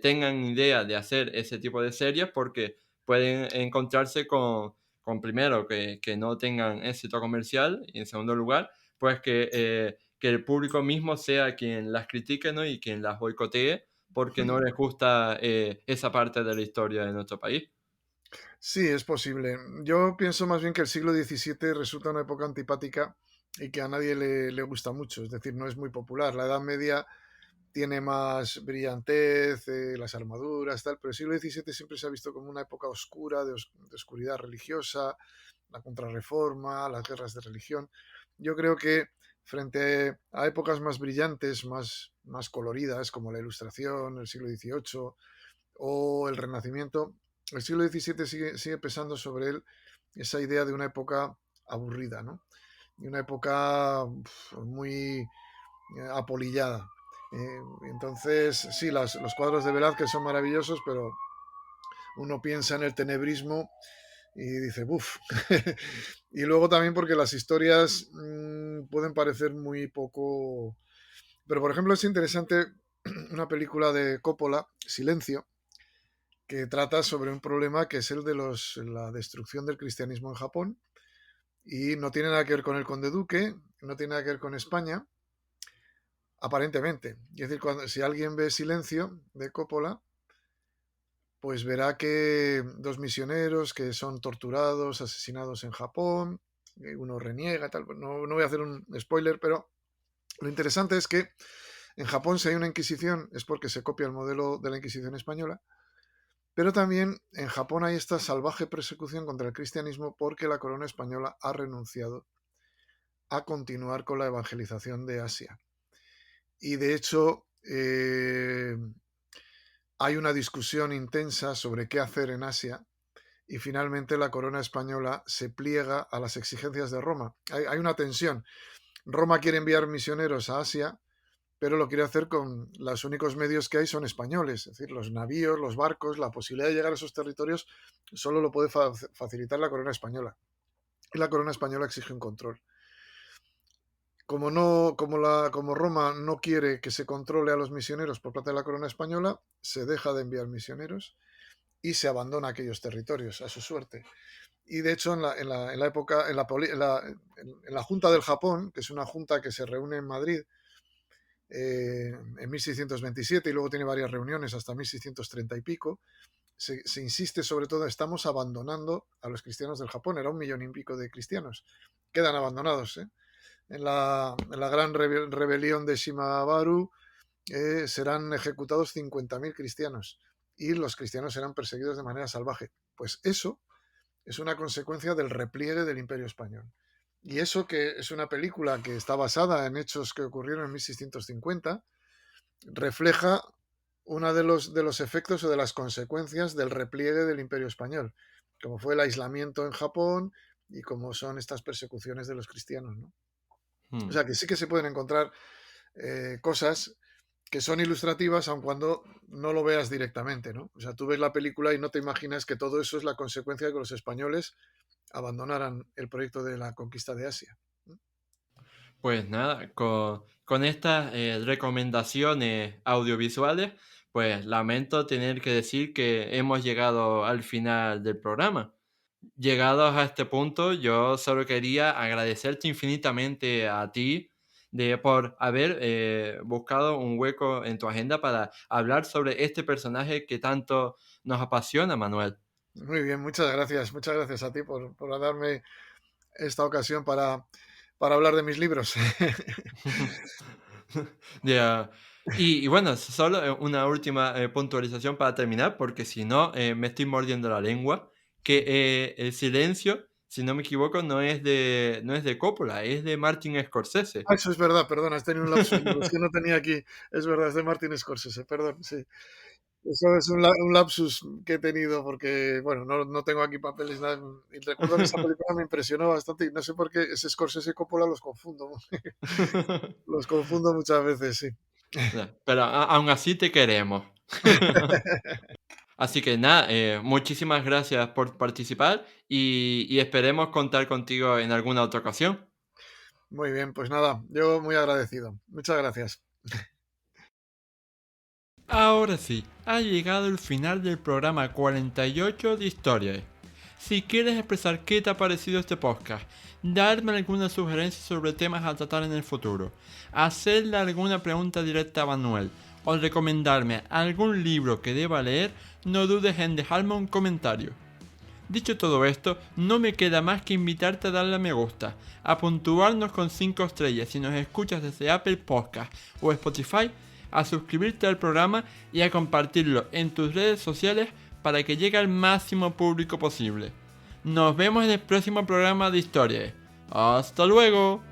tengan idea de hacer ese tipo de series porque pueden encontrarse con primero, que no tengan éxito comercial y en segundo lugar, pues que el público mismo sea quien las critique, ¿no? Y quien las boicotee porque no les gusta esa parte de la historia de nuestro país. Sí, es posible. Yo pienso más bien que el siglo XVII resulta una época antipática y que a nadie le gusta mucho, es decir, no es muy popular. La Edad Media tiene más brillantez, las armaduras, tal, pero el siglo XVII siempre se ha visto como una época oscura, de oscuridad religiosa, la contrarreforma, las guerras de religión. Yo creo que frente a épocas más brillantes, más coloridas, como la Ilustración, el siglo XVIII o el Renacimiento, el siglo XVII sigue pesando sobre él esa idea de una época aburrida, ¿no? Y una época muy apolillada. Entonces, sí, los cuadros de Velázquez son maravillosos, pero uno piensa en el tenebrismo y dice, uff. Y luego también porque las historias pueden parecer muy poco... Pero, por ejemplo, es interesante una película de Coppola, Silencio, que trata sobre un problema que es el de la destrucción del cristianismo en Japón y no tiene nada que ver con el conde duque, no tiene nada que ver con España, aparentemente. Es decir, si alguien ve Silencio de Coppola, pues verá que dos misioneros que son torturados, asesinados en Japón, uno reniega, tal. No voy a hacer un spoiler, pero lo interesante es que en Japón si hay una Inquisición es porque se copia el modelo de la Inquisición española, pero también en Japón hay esta salvaje persecución contra el cristianismo porque la corona española ha renunciado a continuar con la evangelización de Asia. Y de hecho, hay una discusión intensa sobre qué hacer en Asia y finalmente la corona española se pliega a las exigencias de Roma. Hay una tensión. Roma quiere enviar misioneros a Asia, pero lo quiere hacer con los únicos medios que hay son españoles, es decir, los navíos, los barcos, la posibilidad de llegar a esos territorios solo lo puede facilitar la corona española. Y la corona española exige un control. Como Roma no quiere que se controle a los misioneros por parte de la corona española, se deja de enviar misioneros y se abandona aquellos territorios a su suerte. Y de hecho, en la época, en la Junta del Japón, que es una junta que se reúne en Madrid en 1627 y luego tiene varias reuniones hasta 1630 y pico, se insiste sobre todo, estamos abandonando a los cristianos del Japón, era 1,5 millones de cristianos, quedan abandonados. En la gran rebelión de Shimabaru serán ejecutados 50.000 cristianos y los cristianos serán perseguidos de manera salvaje. Pues eso es una consecuencia del repliegue del Imperio Español. Y eso, que es una película que está basada en hechos que ocurrieron en 1650, refleja uno de los efectos o de las consecuencias del repliegue del Imperio Español, como fue el aislamiento en Japón y como son estas persecuciones de los cristianos, ¿no? O sea que sí que se pueden encontrar cosas que son ilustrativas, aun cuando no lo veas directamente, ¿no? O sea, tú ves la película y no te imaginas que todo eso es la consecuencia de que los españoles abandonaran el proyecto de la conquista de Asia. Pues nada, con estas recomendaciones audiovisuales, pues lamento tener que decir que hemos llegado al final del programa. Llegados a este punto, yo solo quería agradecerte infinitamente a ti por haber buscado un hueco en tu agenda para hablar sobre este personaje que tanto nos apasiona, Manuel. Muy bien, muchas gracias a ti por darme esta ocasión para hablar de mis libros. Ya. Y bueno, solo una última puntualización para terminar, porque si no, me estoy mordiendo la lengua, que el silencio, si no me equivoco, no es de Coppola, es de Martin Scorsese. Ah, eso es verdad, perdona, has tenido un lapsus, es que no tenía aquí, es verdad, es de Martin Scorsese, perdón, sí. Eso es un lapsus que he tenido porque, bueno, no tengo aquí papeles, nada, y recuerdo que esa película me impresionó bastante y no sé por qué ese Scorsese y Coppola los confundo, los confundo muchas veces, sí. Pero aún así te queremos. Así que nada, muchísimas gracias por participar y esperemos contar contigo en alguna otra ocasión. Muy bien, pues nada, yo muy agradecido. Muchas gracias. Ahora sí, ha llegado el final del programa 48 de Historia. Si quieres expresar qué te ha parecido este podcast, darme alguna sugerencia sobre temas a tratar en el futuro, hacerle alguna pregunta directa a Manuel o recomendarme algún libro que deba leer, no dudes en dejarme un comentario. Dicho todo esto, no me queda más que invitarte a darle a me gusta, a puntuarnos con 5 estrellas si nos escuchas desde Apple Podcast o Spotify, a suscribirte al programa y a compartirlo en tus redes sociales para que llegue al máximo público posible. Nos vemos en el próximo programa de Historia. ¡Hasta luego!